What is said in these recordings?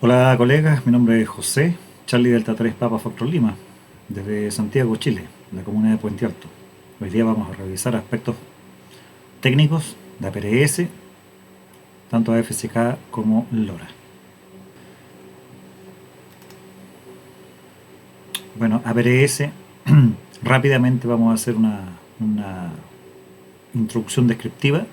Hola colegas, mi nombre es José, Charlie Delta 3 Papa Foxtrot Lima, desde Santiago, Chile, la comuna de Puente Alto. Hoy día vamos a revisar aspectos técnicos de APRS, tanto AFSK como LoRa. Bueno, APRS, rápidamente vamos a hacer una introducción descriptiva.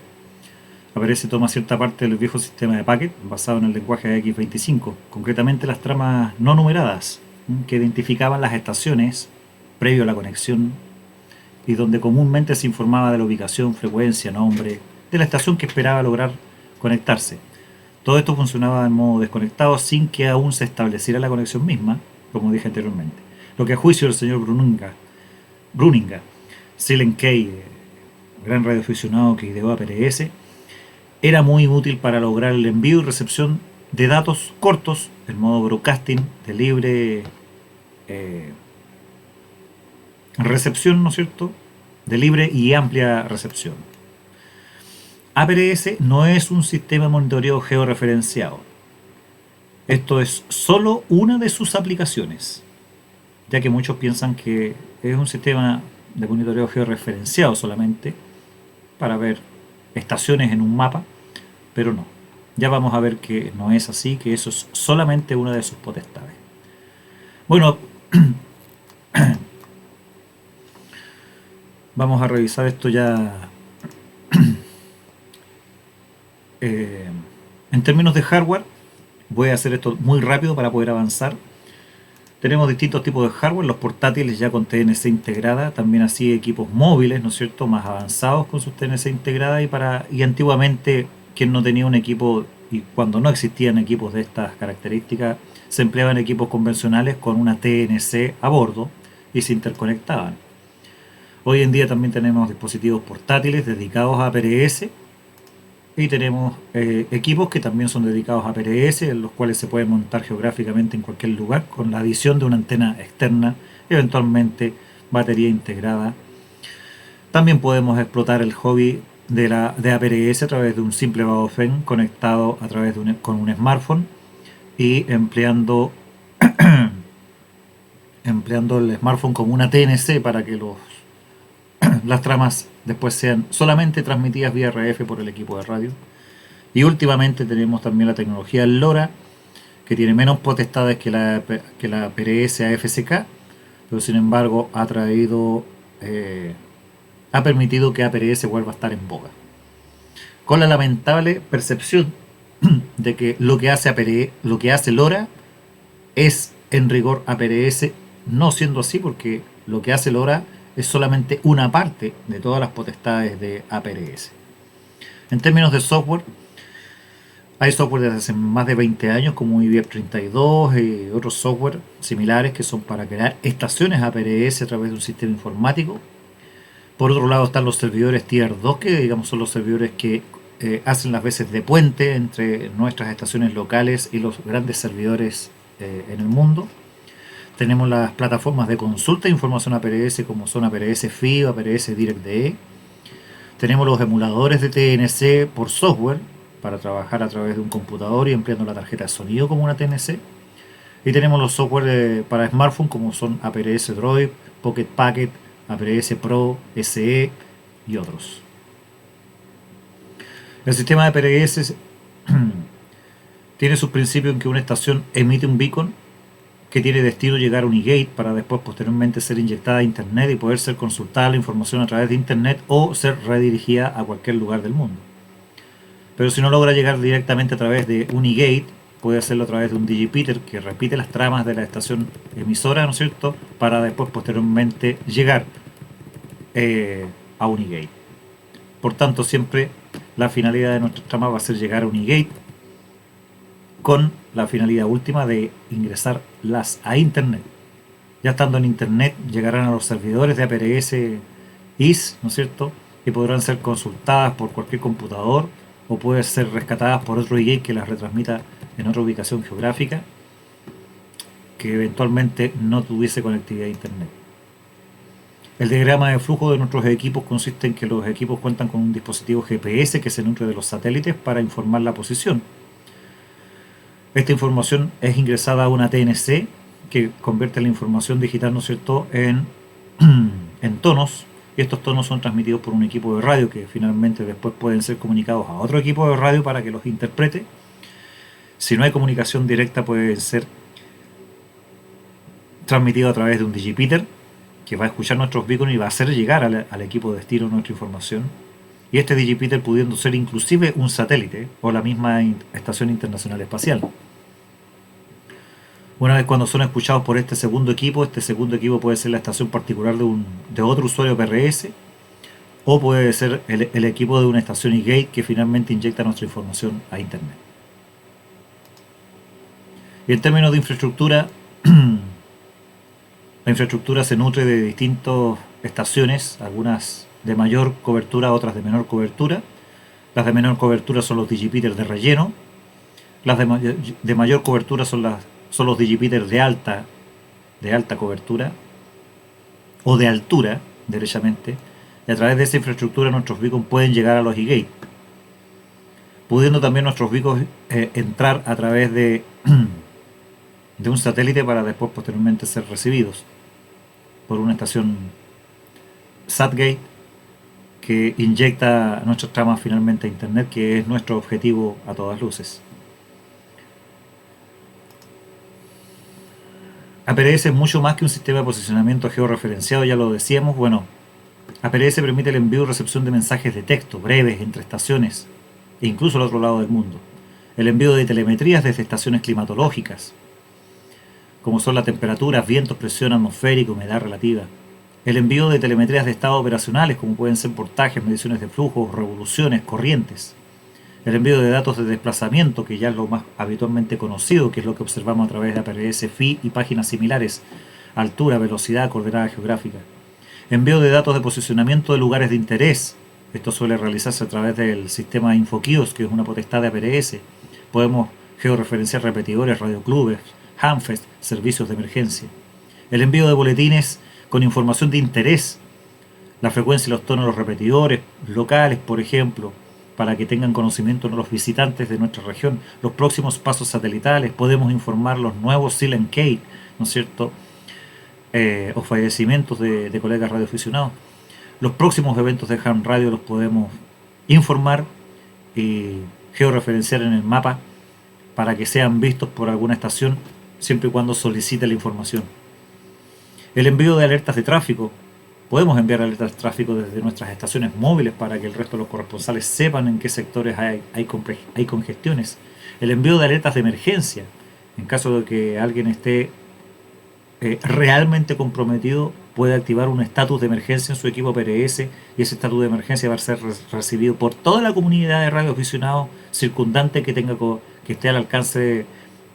APRS toma cierta parte del viejo sistema de packet basado en el lenguaje X25, concretamente las tramas no numeradas, que identificaban las estaciones previo a la conexión y donde comúnmente se informaba de la ubicación, frecuencia, nombre de la estación que esperaba lograr conectarse. Todo esto funcionaba en modo desconectado sin que aún se estableciera la conexión misma, como dije anteriormente. Lo que a juicio del señor Bruninga, Silent K, gran radioaficionado que ideó APRS, era muy útil para lograr el envío y recepción de datos cortos en modo broadcasting de libre recepción, ¿no es cierto?, de libre y amplia recepción. APRS no es un sistema de monitoreo georreferenciado. Esto es solo una de sus aplicaciones, ya que muchos piensan que es un sistema de monitoreo georreferenciado solamente para ver estaciones en un mapa, pero no. Ya vamos a ver que no es así, que eso es solamente una de sus potestades. Bueno, vamos a revisar esto ya en términos de hardware. Voy a hacer esto muy rápido para poder avanzar. Tenemos distintos tipos de hardware, los portátiles ya con TNC integrada, también así equipos móviles, ¿no es cierto?, más avanzados con sus TNC integrada y antiguamente quien no tenía un equipo y cuando no existían equipos de estas características se empleaban equipos convencionales con una TNC a bordo y se interconectaban. Hoy en día también tenemos dispositivos portátiles dedicados a APRS y tenemos equipos que también son dedicados a APRS, en los cuales se pueden montar geográficamente en cualquier lugar con la adición de una antena externa, eventualmente batería integrada. También podemos explotar el hobby de APRS a través de un simple Baofeng conectado a través de con un smartphone y empleando el smartphone como una TNC para que las tramas después sean solamente transmitidas vía RF por el equipo de radio. Y últimamente tenemos también la tecnología LoRa, que tiene menos potestades que la PRS AFSK, pero sin embargo ha permitido que APRS vuelva a estar en boga. Con la lamentable percepción de que lo que hace LoRa es en rigor APRS, no siendo así, porque lo que hace LoRa es solamente una parte de todas las potestades de APRS. En términos de software, hay software desde hace más de 20 años como IBM 32 y otros software similares que son para crear estaciones APRS a través de un sistema informático. Por otro lado están los servidores Tier 2, que digamos son los servidores que hacen las veces de puente entre nuestras estaciones locales y los grandes servidores en el mundo. Tenemos las plataformas de consulta de información APRS como son APRS FI o APRS DirectDE. Tenemos los emuladores de TNC por software para trabajar a través de un computador y empleando la tarjeta de sonido como una TNC. Y tenemos los software para smartphone como son APRS Droid, Pocket Packet, APRS Pro, SE y otros. El sistema de APRS tiene sus principios en que una estación emite un beacon que tiene destino llegar a Unigate para después posteriormente ser inyectada a internet y poder ser consultada la información a través de internet o ser redirigida a cualquier lugar del mundo. Pero si no logra llegar directamente a través de Unigate, puede hacerlo a través de un digipeater que repite las tramas de la estación emisora, ¿no es cierto?, para después posteriormente llegar a Unigate. Por tanto, siempre la finalidad de nuestra trama va a ser llegar a Unigate con la finalidad última de ingresarlas a internet. Ya estando en internet llegarán a los servidores de APRS IS, ¿no es cierto?, y podrán ser consultadas por cualquier computador o pueden ser rescatadas por otro IGate que las retransmita en otra ubicación geográfica que eventualmente no tuviese conectividad a internet. El diagrama de flujo de nuestros equipos consiste en que los equipos cuentan con un dispositivo GPS que se nutre de los satélites para informar la posición. Esta información es ingresada a una TNC que convierte la información digital, ¿no es cierto?, en tonos, y estos tonos son transmitidos por un equipo de radio que finalmente después pueden ser comunicados a otro equipo de radio para que los interprete. Si no hay comunicación directa, puede ser transmitido a través de un digipeater que va a escuchar nuestros beacons y va a hacer llegar al equipo de destino nuestra información. Y este digipeater pudiendo ser inclusive un satélite o la misma Estación Internacional Espacial. Una vez cuando son escuchados por este segundo equipo puede ser la estación particular de otro usuario PRS, o puede ser el equipo de una estación eGate que finalmente inyecta nuestra información a Internet. Y en términos de infraestructura, la infraestructura se nutre de distintas estaciones, algunas de mayor cobertura, otras de menor cobertura. Las de menor cobertura son los digipeaters de relleno, las de mayor cobertura son los digipeaters de alta cobertura o de altura, derechamente, y a través de esa infraestructura nuestros beacons pueden llegar a los eGate, pudiendo también nuestros beacons entrar a través de un satélite para después posteriormente ser recibidos por una estación SatGate que inyecta nuestras tramas finalmente a Internet, que es nuestro objetivo a todas luces. APRS es mucho más que un sistema de posicionamiento georreferenciado, ya lo decíamos. Bueno, APRS permite el envío y recepción de mensajes de texto breves entre estaciones e incluso al otro lado del mundo. El envío de telemetrías desde estaciones climatológicas, como son la temperatura, vientos, presión atmosférica, humedad relativa. El envío de telemetrías de estado operacionales, como pueden ser portajes, mediciones de flujos, revoluciones, corrientes. El envío de datos de desplazamiento, que ya es lo más habitualmente conocido, que es lo que observamos a través de APRS, FI y páginas similares, altura, velocidad, coordenada geográfica. Envío de datos de posicionamiento de lugares de interés. Esto suele realizarse a través del sistema InfoKios, que es una potestad de APRS. Podemos georreferenciar repetidores, radioclubes, Hamfest, servicios de emergencia. El envío de boletines con información de interés, la frecuencia y los tonos de los repetidores locales, por ejemplo, para que tengan conocimiento los visitantes de nuestra región, los próximos pasos satelitales, podemos informar los nuevos Silent Kate, ¿no es cierto?, o fallecimientos de colegas radioaficionados. Los próximos eventos de ham radio los podemos informar y georreferenciar en el mapa para que sean vistos por alguna estación siempre y cuando solicite la información. El envío de alertas de tráfico. Podemos enviar alertas de tráfico desde nuestras estaciones móviles para que el resto de los corresponsales sepan en qué sectores hay congestiones. El envío de alertas de emergencia. En caso de que alguien esté realmente comprometido, puede activar un estatus de emergencia en su equipo PRS y ese estatus de emergencia va a ser recibido por toda la comunidad de radioaficionados circundante que esté al alcance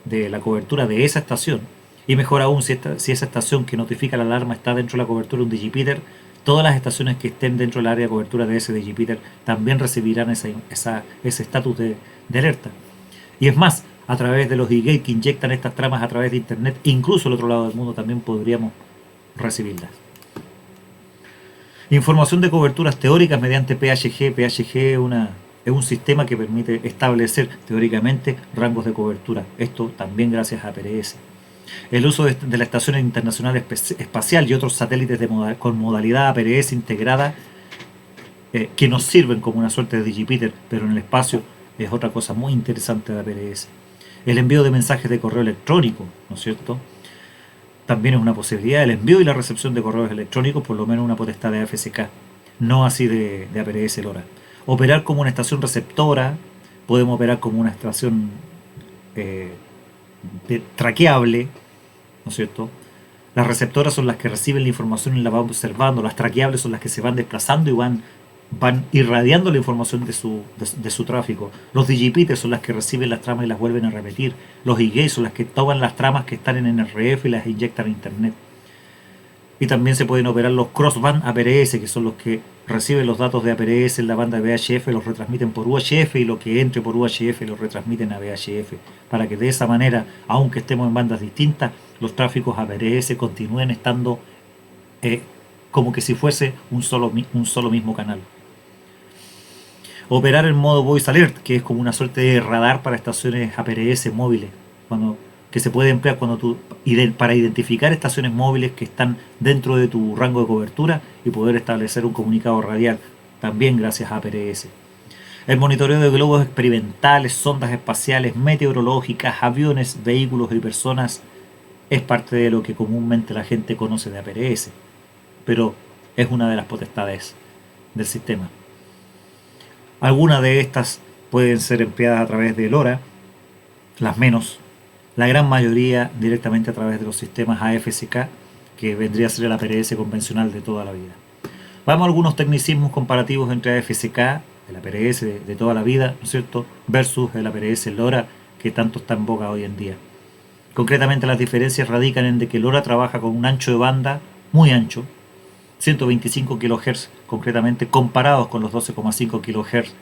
de la cobertura de esa estación. Y mejor aún, si esa estación que notifica la alarma está dentro de la cobertura de un digipeater, todas las estaciones que estén dentro del área de cobertura de ese digipeater también recibirán ese estatus de alerta. Y es más, a través de los eGate que inyectan estas tramas a través de Internet, incluso al otro lado del mundo también podríamos recibirlas. Información de coberturas teóricas mediante PHG. PHG es un sistema que permite establecer teóricamente rangos de cobertura. Esto también gracias a APRS. El uso de la Estación Internacional Espacial y otros satélites con modalidad APRS integrada que nos sirven como una suerte de digipeater, pero en el espacio es otra cosa muy interesante de APRS. El envío de mensajes de correo electrónico, ¿no es cierto?, también es una posibilidad. El envío y la recepción de correos electrónicos, por lo menos una potestad de AFSK, no así de APRS LoRa. Operar como una estación receptora, podemos operar como una estación traqueable, ¿no es cierto? Las receptoras son las que reciben la información y la van observando, las traqueables son las que se van desplazando y van irradiando la información de su tráfico. Los digipeaters son las que reciben las tramas y las vuelven a repetir. Los eGate son las que toman las tramas que están en NRF y las inyectan a Internet. Y también se pueden operar los crossband APRS, que son los que reciben los datos de APRS en la banda de VHF, los retransmiten por UHF y lo que entre por UHF los retransmiten a VHF, para que de esa manera, aunque estemos en bandas distintas, los tráficos APRS continúen estando como que si fuese un solo mismo canal. Operar en modo Voice Alert, que es como una suerte de radar para estaciones APRS móviles. que se puede emplear para identificar estaciones móviles que están dentro de tu rango de cobertura y poder establecer un comunicado radial, también gracias a APRS. El monitoreo de globos experimentales, sondas espaciales, meteorológicas, aviones, vehículos y personas es parte de lo que comúnmente la gente conoce de APRS, pero es una de las potestades del sistema. Algunas de estas pueden ser empleadas a través de LoRa, las menos, la gran mayoría directamente a través de los sistemas AFSK, que vendría a ser el APRS convencional de toda la vida. Vamos a algunos tecnicismos comparativos entre AFSK, el APRS de toda la vida, ¿no es cierto?, versus el APRS LoRa, que tanto está en boga hoy en día. Concretamente, las diferencias radican en de que LoRa trabaja con un ancho de banda muy ancho, 125 kHz concretamente, comparados con los 12,5 kHz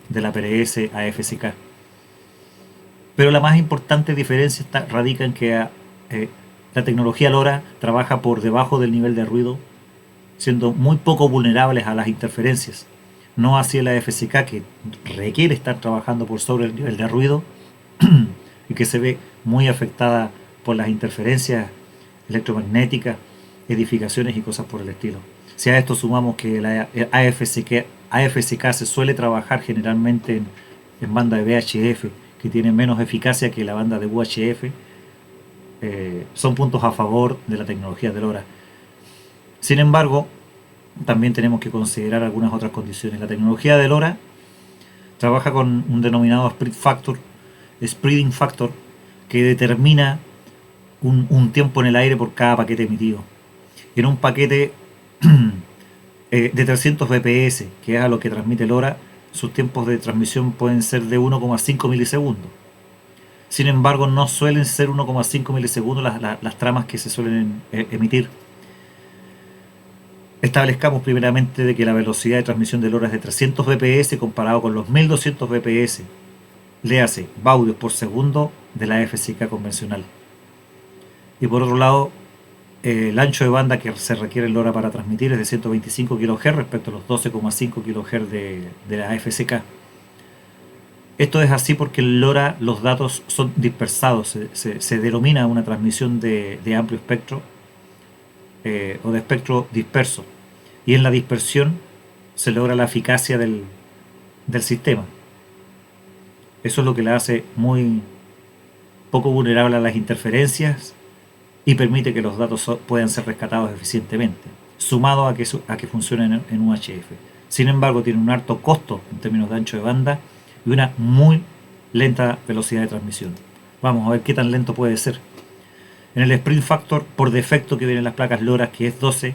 del APRS AFSK. Pero la más importante diferencia radica en que la tecnología LoRa trabaja por debajo del nivel de ruido, siendo muy poco vulnerables a las interferencias. No así la AFSK, que requiere estar trabajando por sobre el nivel de ruido y que se ve muy afectada por las interferencias electromagnéticas, edificaciones y cosas por el estilo. Si a esto sumamos que la AFSK se suele trabajar generalmente en banda de VHF, que tiene menos eficacia que la banda de UHF, son puntos a favor de la tecnología de LoRa. Sin embargo, también tenemos que considerar algunas otras condiciones. La tecnología de LoRa trabaja con un denominado spreading factor, que determina un tiempo en el aire por cada paquete emitido. En un paquete de 300 bps, que es a lo que transmite LoRa, sus tiempos de transmisión pueden ser de 1,5 milisegundos. Sin embargo, no suelen ser 1,5 milisegundos las tramas que se suelen emitir. Establezcamos primeramente de que la velocidad de transmisión de LoRa es de 300 bps comparado con los 1200 bps, le hace baudios por segundo de la FCK convencional. Y por otro lado, el ancho de banda que se requiere en LoRa para transmitir es de 125 kHz respecto a los 12,5 kHz de la FCK. Esto es así porque en LoRa los datos son dispersados, se denomina una transmisión de amplio espectro o de espectro disperso, y en la dispersión se logra la eficacia del sistema. Eso es lo que la hace muy poco vulnerable a las interferencias y permite que los datos puedan ser rescatados eficientemente, sumado a que funcionen en UHF. Sin embargo, tiene un alto costo en términos de ancho de banda y una muy lenta velocidad de transmisión. Vamos a ver qué tan lento puede ser. En el sprint factor, por defecto que vienen las placas LoRa, que es 12,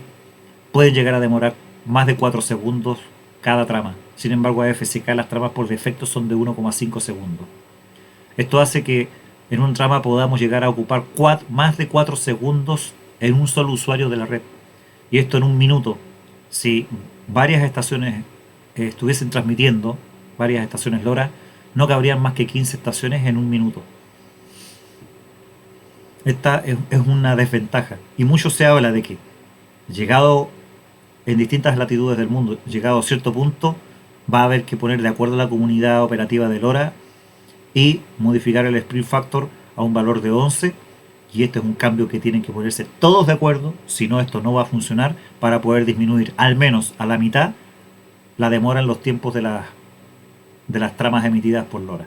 pueden llegar a demorar más de 4 segundos cada trama. Sin embargo, a FCK las tramas por defecto son de 1,5 segundos. Esto hace que en un trama podamos llegar a ocupar más de 4 segundos en un solo usuario de la red. Y esto en un minuto. Si varias estaciones estuviesen transmitiendo, varias estaciones LoRa, no cabrían más que 15 estaciones en un minuto. Esta es una desventaja. Y mucho se habla de que, llegado en distintas latitudes del mundo, llegado a cierto punto, va a haber que poner de acuerdo a la comunidad operativa de LoRa y modificar el sprint factor a un valor de 11, y este es un cambio que tienen que ponerse todos de acuerdo, si no esto no va a funcionar, para poder disminuir al menos a la mitad la demora en los tiempos de las tramas emitidas por LoRa.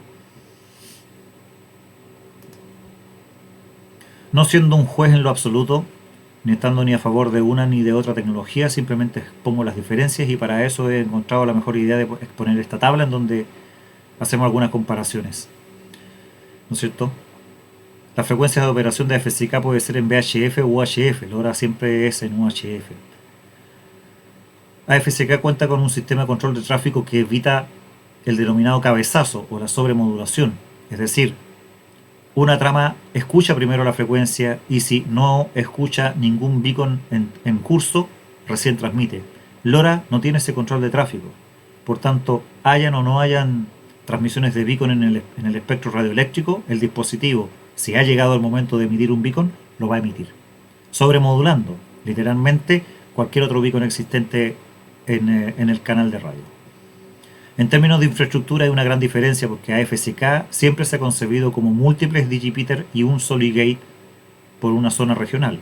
No siendo un juez en lo absoluto, ni estando ni a favor de una ni de otra tecnología, simplemente expongo las diferencias, y para eso he encontrado la mejor idea de exponer esta tabla en donde hacemos algunas comparaciones. ¿No es cierto? La frecuencia de operación de FCK puede ser en VHF u UHF, LoRa siempre es en UHF. AFSK cuenta con un sistema de control de tráfico que evita el denominado cabezazo o la sobremodulación, es decir, una trama escucha primero la frecuencia y si no escucha ningún beacon en curso, recién transmite. LoRa no tiene ese control de tráfico, por tanto, hayan o no hayan transmisiones de beacon en el espectro radioeléctrico, el dispositivo, si ha llegado el momento de emitir un beacon, lo va a emitir, sobremodulando literalmente cualquier otro beacon existente en el canal de radio. En términos de infraestructura hay una gran diferencia porque AFSK siempre se ha concebido como múltiples digipeater y un solo gate por una zona regional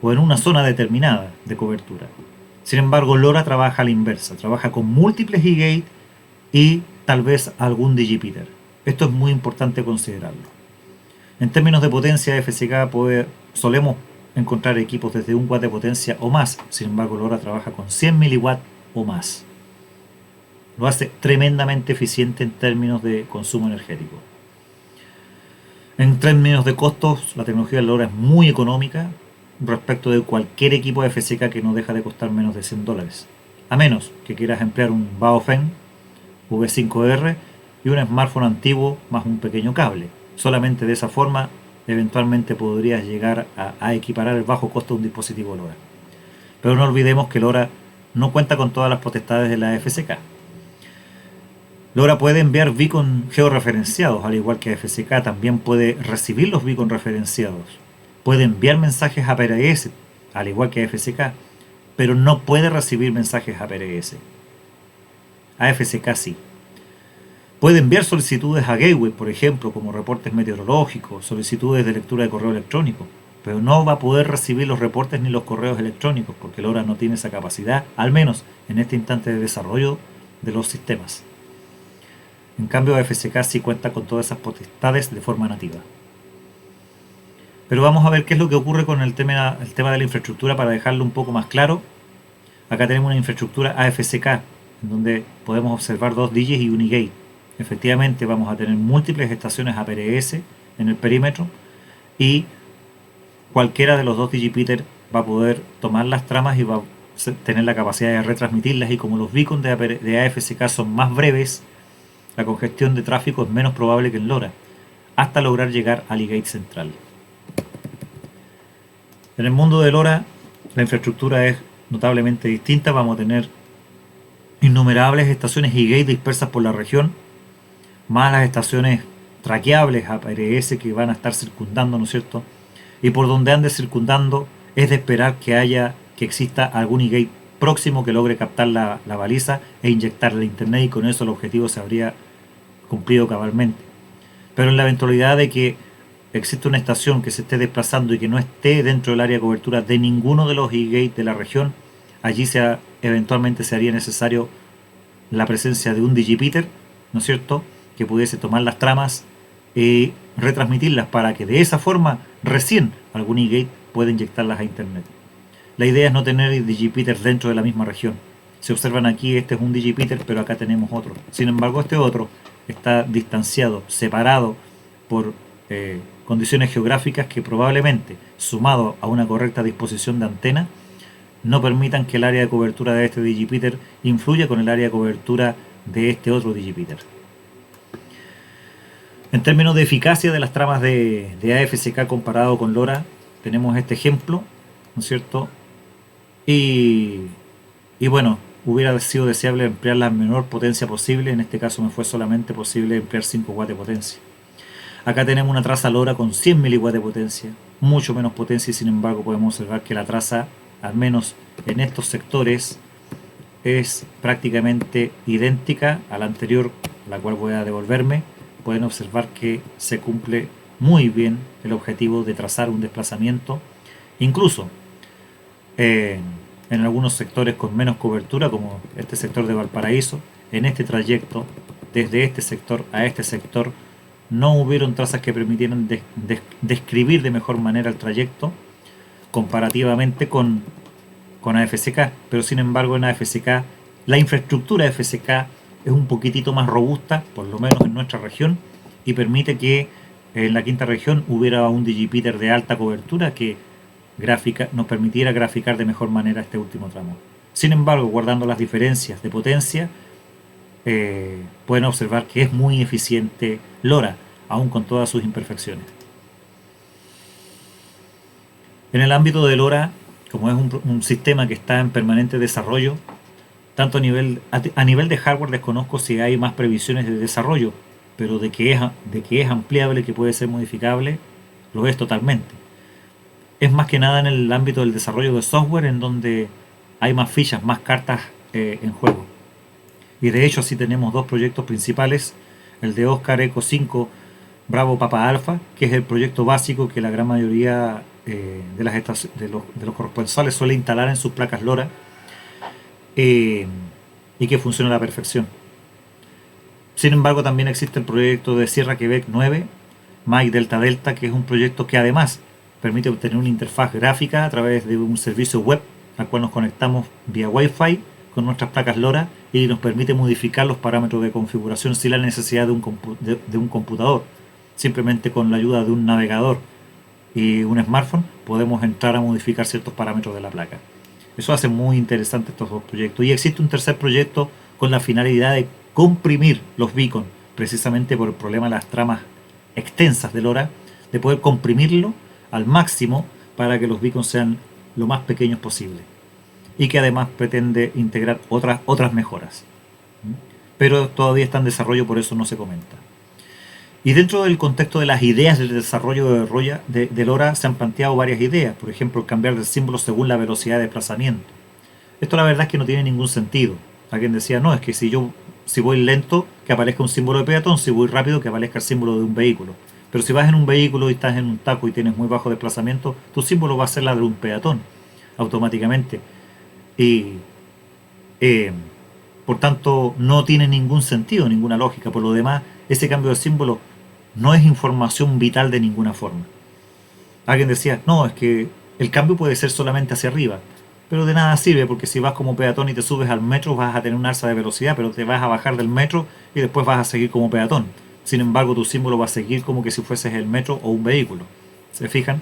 o en una zona determinada de cobertura. Sin embargo, LoRa trabaja a la inversa, trabaja con múltiples e-gate y tal vez algún digipeater. Esto es muy importante considerarlo. En términos de potencia, FSK solemos encontrar equipos desde 1 watt de potencia o más. Sin embargo, LoRa trabaja con 100 miliwatts o más. Lo hace tremendamente eficiente en términos de consumo energético. En términos de costos, la tecnología de LoRa es muy económica respecto de cualquier equipo de FSK que no deja de costar menos de $100. A menos que quieras emplear un Baofeng V5R y un smartphone antiguo más un pequeño cable. Solamente de esa forma eventualmente podrías llegar a equiparar el bajo costo de un dispositivo LoRa. Pero no olvidemos que LoRa no cuenta con todas las potestades de la FSK. LoRa puede enviar beacon georreferenciados, al igual que FSK también puede recibir los beacon referenciados. Puede enviar mensajes a PRS, al igual que FSK, pero no puede recibir mensajes a PRS. A FSK sí. Puede enviar solicitudes a Gateway, por ejemplo, como reportes meteorológicos, solicitudes de lectura de correo electrónico, pero no va a poder recibir los reportes ni los correos electrónicos, porque LoRa no tiene esa capacidad, al menos en este instante de desarrollo de los sistemas. En cambio, FSK sí cuenta con todas esas potestades de forma nativa. Pero vamos a ver qué es lo que ocurre con el tema de la infraestructura para dejarlo un poco más claro. Acá tenemos una infraestructura AFSK, en donde podemos observar 2 digis y un e-gate. Efectivamente vamos a tener múltiples estaciones APRS en el perímetro y cualquiera de los 2 digipeater va a poder tomar las tramas y va a tener la capacidad de retransmitirlas, y como los beacons de AFSK son más breves, la congestión de tráfico es menos probable que en LoRa, hasta lograr llegar al e-gate central. En el mundo de LoRa la infraestructura es notablemente distinta. Vamos a tener innumerables estaciones e-gate dispersas por la región, más las estaciones traqueables APRS que van a estar circundando, ¿no es cierto? Y por donde ande circundando es de esperar que exista algún e-gate próximo que logre captar la baliza e inyectarle internet, y con eso el objetivo se habría cumplido cabalmente. Pero en la eventualidad de que existe una estación que se esté desplazando y que no esté dentro del área de cobertura de ninguno de los e-gate de la región, allí eventualmente se haría necesario la presencia de un digipeater, ¿no es cierto?, que pudiese tomar las tramas y retransmitirlas para que de esa forma recién algún e-gate pueda inyectarlas a internet. La idea es no tener digipeaters dentro de la misma región. Se observan aquí, este es un digipeater, pero acá tenemos otro. Sin embargo, este otro está distanciado, separado por condiciones geográficas que probablemente, sumado a una correcta disposición de antena, no permitan que el área de cobertura de este digipeater influya con el área de cobertura de este otro digipeater. En términos de eficacia de las tramas de AFSK comparado con LoRa, tenemos este ejemplo, ¿no es cierto? Y bueno, hubiera sido deseable emplear la menor potencia posible. En este caso me fue solamente posible emplear 5 watts de potencia. Acá tenemos una traza LoRa con 100 miliwatts de potencia, mucho menos potencia, y sin embargo podemos observar que la traza, al menos en estos sectores, es prácticamente idéntica a la anterior, la cual voy a devolverme. Pueden observar que se cumple muy bien el objetivo de trazar un desplazamiento, incluso en algunos sectores con menos cobertura, como este sector de Valparaíso. En este trayecto, desde este sector a este sector, no hubieron trazas que permitieran describir de mejor manera el trayecto comparativamente con AFSK, pero sin embargo en AFSK la infraestructura de AFSK es un poquitito más robusta, por lo menos en nuestra región, y permite que en la quinta región hubiera un digipeater de alta cobertura que nos permitiera graficar de mejor manera este último tramo. Sin embargo, guardando las diferencias de potencia, pueden observar que es muy eficiente LoRa, aún con todas sus imperfecciones. En el ámbito de LoRa, como es un sistema que está en permanente desarrollo, tanto a nivel de hardware desconozco si hay más previsiones de desarrollo, pero de que es ampliable, que puede ser modificable, lo es totalmente. Es más que nada en el ámbito del desarrollo de software en donde hay más fichas, más cartas en juego. Y de hecho así tenemos dos proyectos principales, el de Oscar Eco 5 Bravo Papa Alpha, que es el proyecto básico que la gran mayoría de los corresponsales suele instalar en sus placas LoRa, eh, y que funciona a la perfección. Sin embargo, también existe el proyecto de Sierra Quebec 9, Mike Delta Delta, que es un proyecto que además permite obtener una interfaz gráfica a través de un servicio web al cual nos conectamos vía Wi-Fi con nuestras placas LoRa y nos permite modificar los parámetros de configuración sin la necesidad de un computador. Simplemente con la ayuda de un navegador y un smartphone podemos entrar a modificar ciertos parámetros de la placa. Eso hace muy interesante estos dos proyectos. Y existe un tercer proyecto con la finalidad de comprimir los beacons, precisamente por el problema de las tramas extensas de LoRa, de poder comprimirlo al máximo para que los beacons sean lo más pequeños posible. Y que además pretende integrar otras mejoras. Pero todavía está en desarrollo, por eso no se comenta. Y dentro del contexto de las ideas del desarrollo de LoRa se han planteado varias ideas. Por ejemplo, cambiar el símbolo según la velocidad de desplazamiento. Esto la verdad es que no tiene ningún sentido. Alguien decía, no, es que si voy lento, que aparezca un símbolo de peatón, si voy rápido, que aparezca el símbolo de un vehículo. Pero si vas en un vehículo y estás en un taco y tienes muy bajo desplazamiento, tu símbolo va a ser la de un peatón, automáticamente. Y por tanto no tiene ningún sentido, ninguna lógica. Por lo demás, ese cambio de símbolo no es información vital de ninguna forma. Alguien decía, no, es que el cambio puede ser solamente hacia arriba, pero de nada sirve porque si vas como peatón y te subes al metro vas a tener un alza de velocidad, pero te vas a bajar del metro y después vas a seguir como peatón. Sin embargo, tu símbolo va a seguir como que si fueses el metro o un vehículo. ¿Se fijan?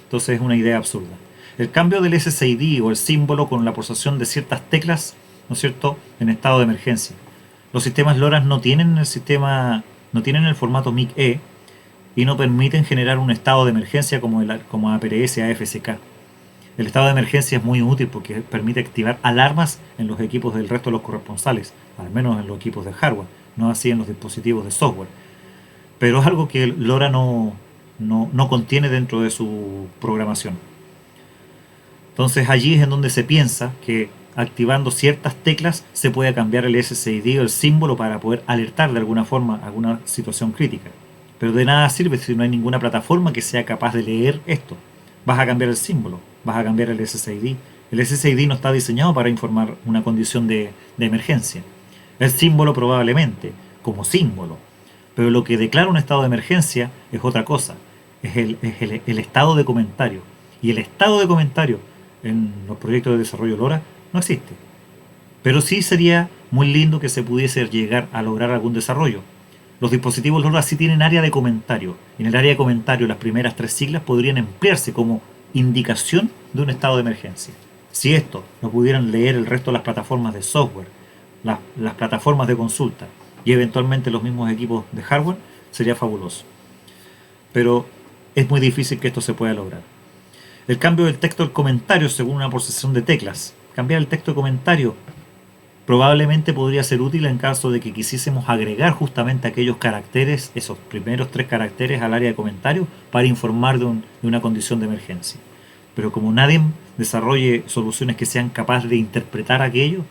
Entonces es una idea absurda. El cambio del SSID o el símbolo con la pulsación de ciertas teclas, ¿no es cierto?, en estado de emergencia. Los sistemas LoRa no tienen el formato MIC-E y no permiten generar un estado de emergencia como APRS AFSK. El estado de emergencia es muy útil porque permite activar alarmas en los equipos del resto de los corresponsales, al menos en los equipos de hardware, no así en los dispositivos de software. Pero es algo que LoRa no contiene dentro de su programación. Entonces allí es en donde se piensa que activando ciertas teclas se puede cambiar el SSID o el símbolo para poder alertar de alguna forma alguna situación crítica. Pero de nada sirve si no hay ninguna plataforma que sea capaz de leer esto. Vas a cambiar el símbolo, vas a cambiar el SSID. El SSID no está diseñado para informar una condición de emergencia. El símbolo probablemente, como símbolo. Pero lo que declara un estado de emergencia es otra cosa. Es el estado de comentario. Y el estado de comentario en los proyectos de desarrollo LoRa no existe. Pero sí sería muy lindo que se pudiese llegar a lograr algún desarrollo. Los dispositivos LoRa sí tienen área de comentario. En el área de comentario las primeras 3 siglas podrían emplearse como indicación de un estado de emergencia. Si esto lo pudieran leer el resto de las plataformas de software, las plataformas de consulta y eventualmente los mismos equipos de hardware, sería fabuloso. Pero es muy difícil que esto se pueda lograr. El cambio del texto del comentario según una procesión de teclas. Cambiar el texto de comentario probablemente podría ser útil en caso de que quisiésemos agregar justamente aquellos caracteres, esos primeros 3 caracteres al área de comentario para informar de una condición de emergencia. Pero como nadie desarrolle soluciones que sean capaces de interpretar aquello,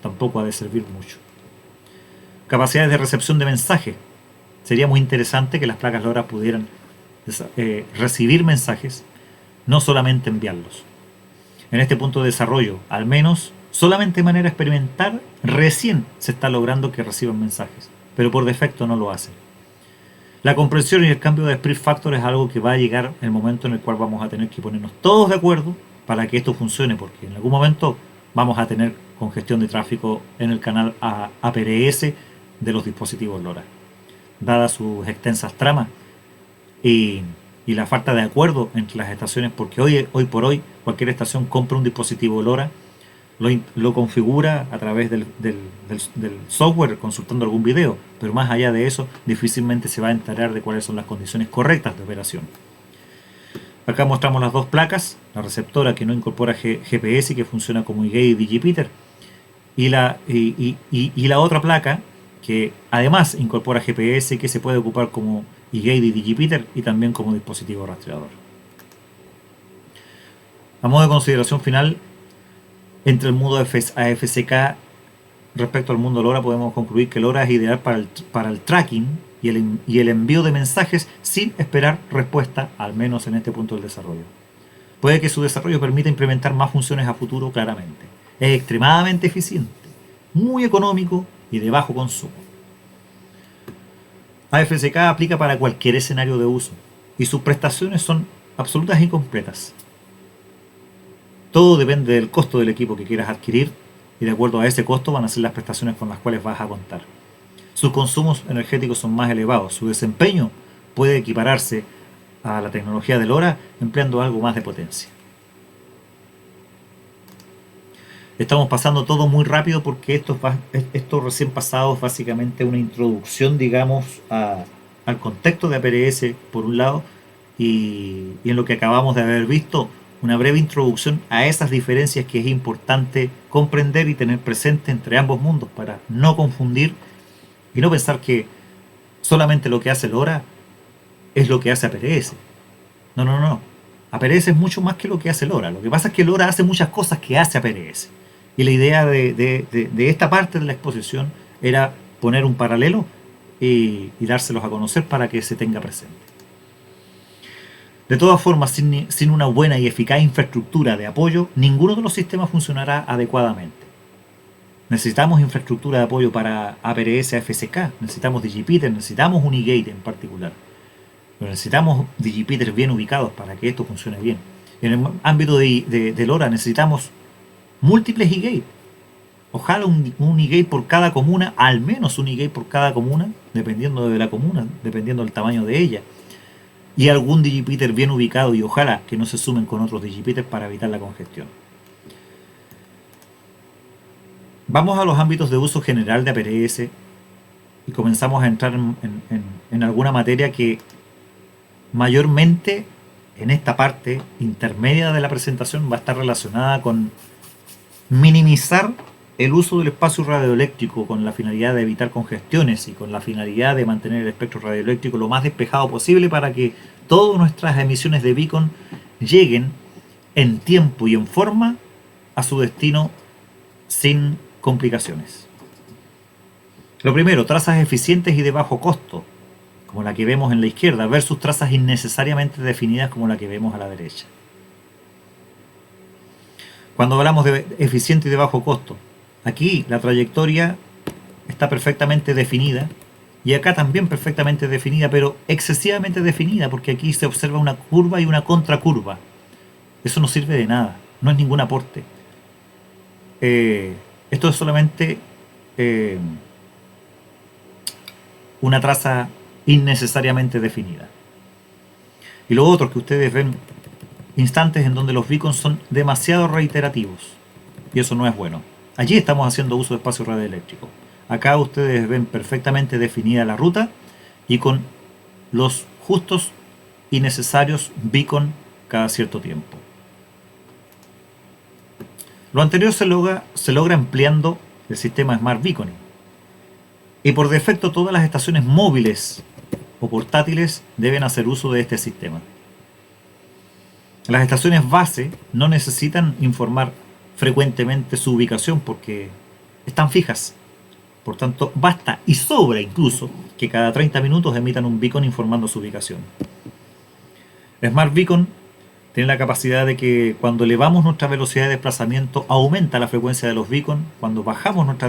tampoco ha de servir mucho. Capacidades de recepción de mensajes. Sería muy interesante que las placas LoRa pudieran recibir mensajes, no solamente enviarlos. En este punto de desarrollo, al menos solamente de manera experimental, recién se está logrando que reciban mensajes, pero por defecto no lo hacen. La comprensión y el cambio de split factor es algo que va a llegar el momento en el cual vamos a tener que ponernos todos de acuerdo para que esto funcione, porque en algún momento vamos a tener congestión de tráfico en el canal APRS de los dispositivos LoRa. Dadas sus extensas tramas y la falta de acuerdo entre las estaciones, porque hoy por hoy cualquier estación compra un dispositivo LoRa, lo configura a través del software consultando algún video, pero más allá de eso difícilmente se va a enterar de cuáles son las condiciones correctas de operación. Acá mostramos las dos placas, la receptora que no incorpora GPS y que funciona como iGate y DigiPeter, y la otra placa que además incorpora GPS que se puede ocupar como iGate y DigiPeter y también como dispositivo rastreador. A modo de consideración final, entre el modo AFSK respecto al mundo LoRa, podemos concluir que LoRa es ideal para el tracking y el envío de mensajes sin esperar respuesta, al menos en este punto del desarrollo. Puede que su desarrollo permita implementar más funciones a futuro, claramente. Es extremadamente eficiente, muy económico y de bajo consumo. AFSK aplica para cualquier escenario de uso y sus prestaciones son absolutas y completas. Todo depende del costo del equipo que quieras adquirir y de acuerdo a ese costo van a ser las prestaciones con las cuales vas a contar. Sus consumos energéticos son más elevados, su desempeño puede equipararse a la tecnología de LoRa empleando algo más de potencia. Estamos pasando todo muy rápido porque esto recién pasado es básicamente una introducción, digamos, al contexto de APRS por un lado y en lo que acabamos de haber visto, una breve introducción a esas diferencias que es importante comprender y tener presente entre ambos mundos para no confundir y no pensar que solamente lo que hace LoRa es lo que hace APRS. No. APRS es mucho más que lo que hace LoRa. Lo que pasa es que LoRa hace muchas cosas que hace APRS. Y la idea de esta parte de la exposición era poner un paralelo y dárselos a conocer para que se tenga presente. De todas formas, sin una buena y eficaz infraestructura de apoyo, ninguno de los sistemas funcionará adecuadamente. Necesitamos infraestructura de apoyo para APRS, AFSK, necesitamos Digipeater, necesitamos un eGate en particular. Pero necesitamos Digipeaters bien ubicados para que esto funcione bien. En el ámbito de LoRa necesitamos múltiples eGate. Ojalá un eGate por cada comuna, al menos un eGate por cada comuna, dependiendo de la comuna, dependiendo del tamaño de ella. Y algún Digipeater bien ubicado y ojalá que no se sumen con otros Digipeaters para evitar la congestión. Vamos a los ámbitos de uso general de APRS y comenzamos a entrar en alguna materia que mayormente en esta parte intermedia de la presentación va a estar relacionada con minimizar el uso del espacio radioeléctrico con la finalidad de evitar congestiones y con la finalidad de mantener el espectro radioeléctrico lo más despejado posible para que todas nuestras emisiones de beacon lleguen en tiempo y en forma a su destino sin complicaciones. Lo primero, trazas eficientes y de bajo costo, como la que vemos en la izquierda, versus trazas innecesariamente definidas como la que vemos a la derecha. Cuando hablamos de eficiente y de bajo costo, aquí la trayectoria está perfectamente definida y acá también perfectamente definida, pero excesivamente definida porque aquí se observa una curva y una contracurva. Eso no sirve de nada, no es ningún aporte. Esto es solamente una traza innecesariamente definida. Y lo otro que ustedes ven, instantes en donde los beacons son demasiado reiterativos y eso no es bueno. Allí estamos haciendo uso de espacio radioeléctrico. Acá ustedes ven perfectamente definida la ruta y con los justos y necesarios beacon cada cierto tiempo. Lo anterior se logra ampliando el sistema Smart Beaconing. Y por defecto todas las estaciones móviles o portátiles deben hacer uso de este sistema. Las estaciones base no necesitan informar frecuentemente su ubicación porque están fijas. Por tanto, basta y sobra incluso que cada 30 minutos emitan un beacon informando su ubicación. Smart Beacon tiene la capacidad de que cuando elevamos nuestra velocidad de desplazamiento aumenta la frecuencia de los beacons, cuando bajamos nuestra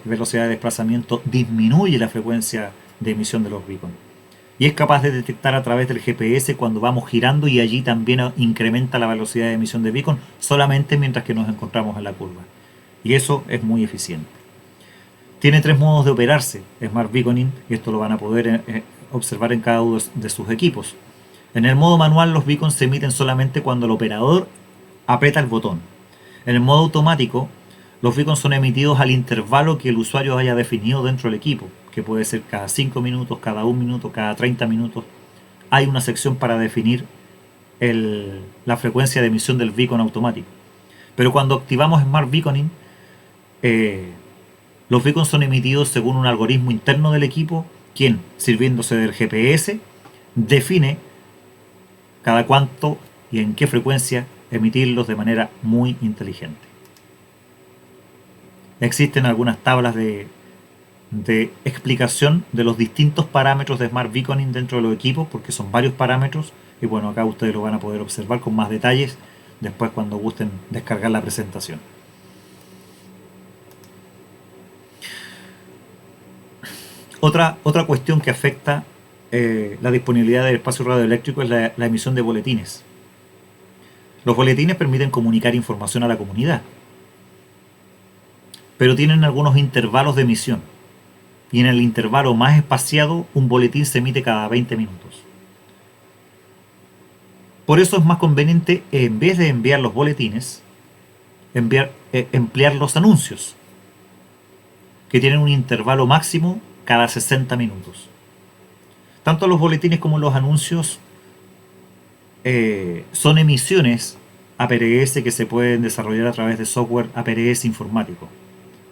velocidad de desplazamiento disminuye la frecuencia de emisión de los beacons. Y es capaz de detectar a través del GPS cuando vamos girando y allí también incrementa la velocidad de emisión de beacon solamente mientras que nos encontramos en la curva. Y eso es muy eficiente. Tiene 3 modos de operarse Smart Beaconing y esto lo van a poder observar en cada uno de sus equipos. En el modo manual los beacons se emiten solamente cuando el operador aprieta el botón. En el modo automático los beacons son emitidos al intervalo que el usuario haya definido dentro del equipo, que puede ser cada 5 minutos, cada 1 minuto, cada 30 minutos. Hay una sección para definir la frecuencia de emisión del beacon automático. Pero cuando activamos Smart Beaconing, los beacons son emitidos según un algoritmo interno del equipo, quien, sirviéndose del GPS, define cada cuánto y en qué frecuencia emitirlos de manera muy inteligente. Existen algunas tablas de explicación de los distintos parámetros de Smart Beaconing dentro de los equipos, porque son varios parámetros, y bueno, acá ustedes lo van a poder observar con más detalles después cuando gusten descargar la presentación. Otra cuestión que afecta la disponibilidad del espacio radioeléctrico es la emisión de boletines. Los boletines permiten comunicar información a la comunidad, pero tienen algunos intervalos de emisión, y en el intervalo más espaciado un boletín se emite cada 20 minutos. Por eso es más conveniente, en vez de enviar los boletines, emplear los anuncios, que tienen un intervalo máximo cada 60 minutos. Tanto los boletines como los anuncios son emisiones APRS que se pueden desarrollar a través de software APRS informático.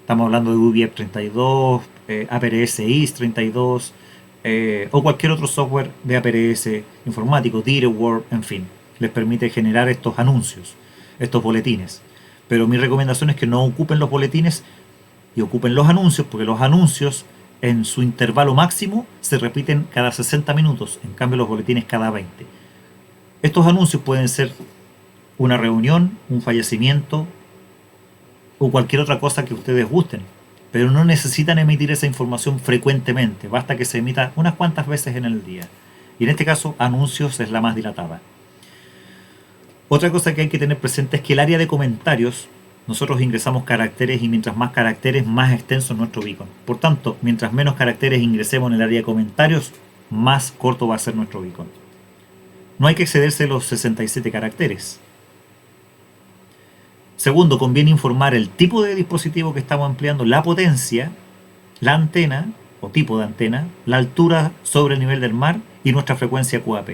Estamos hablando de UBF32, APRS IS32 o cualquier otro software de APRS informático, DirectWord, en fin. Les permite generar estos anuncios, estos boletines. Pero mi recomendación es que no ocupen los boletines y ocupen los anuncios, porque los anuncios en su intervalo máximo se repiten cada 60 minutos, en cambio los boletines cada 20. Estos anuncios pueden ser una reunión, un fallecimiento o cualquier otra cosa que ustedes gusten, pero no necesitan emitir esa información frecuentemente, basta que se emita unas cuantas veces en el día. Y en este caso, anuncios es la más dilatada. Otra cosa que hay que tener presente es que el área de comentarios, nosotros ingresamos caracteres y mientras más caracteres, más extenso es nuestro beacon. Por tanto, mientras menos caracteres ingresemos en el área de comentarios, más corto va a ser nuestro beacon. No hay que excederse los 67 caracteres. Segundo, conviene informar el tipo de dispositivo que estamos empleando, la potencia, la antena o tipo de antena, la altura sobre el nivel del mar y nuestra frecuencia QAP.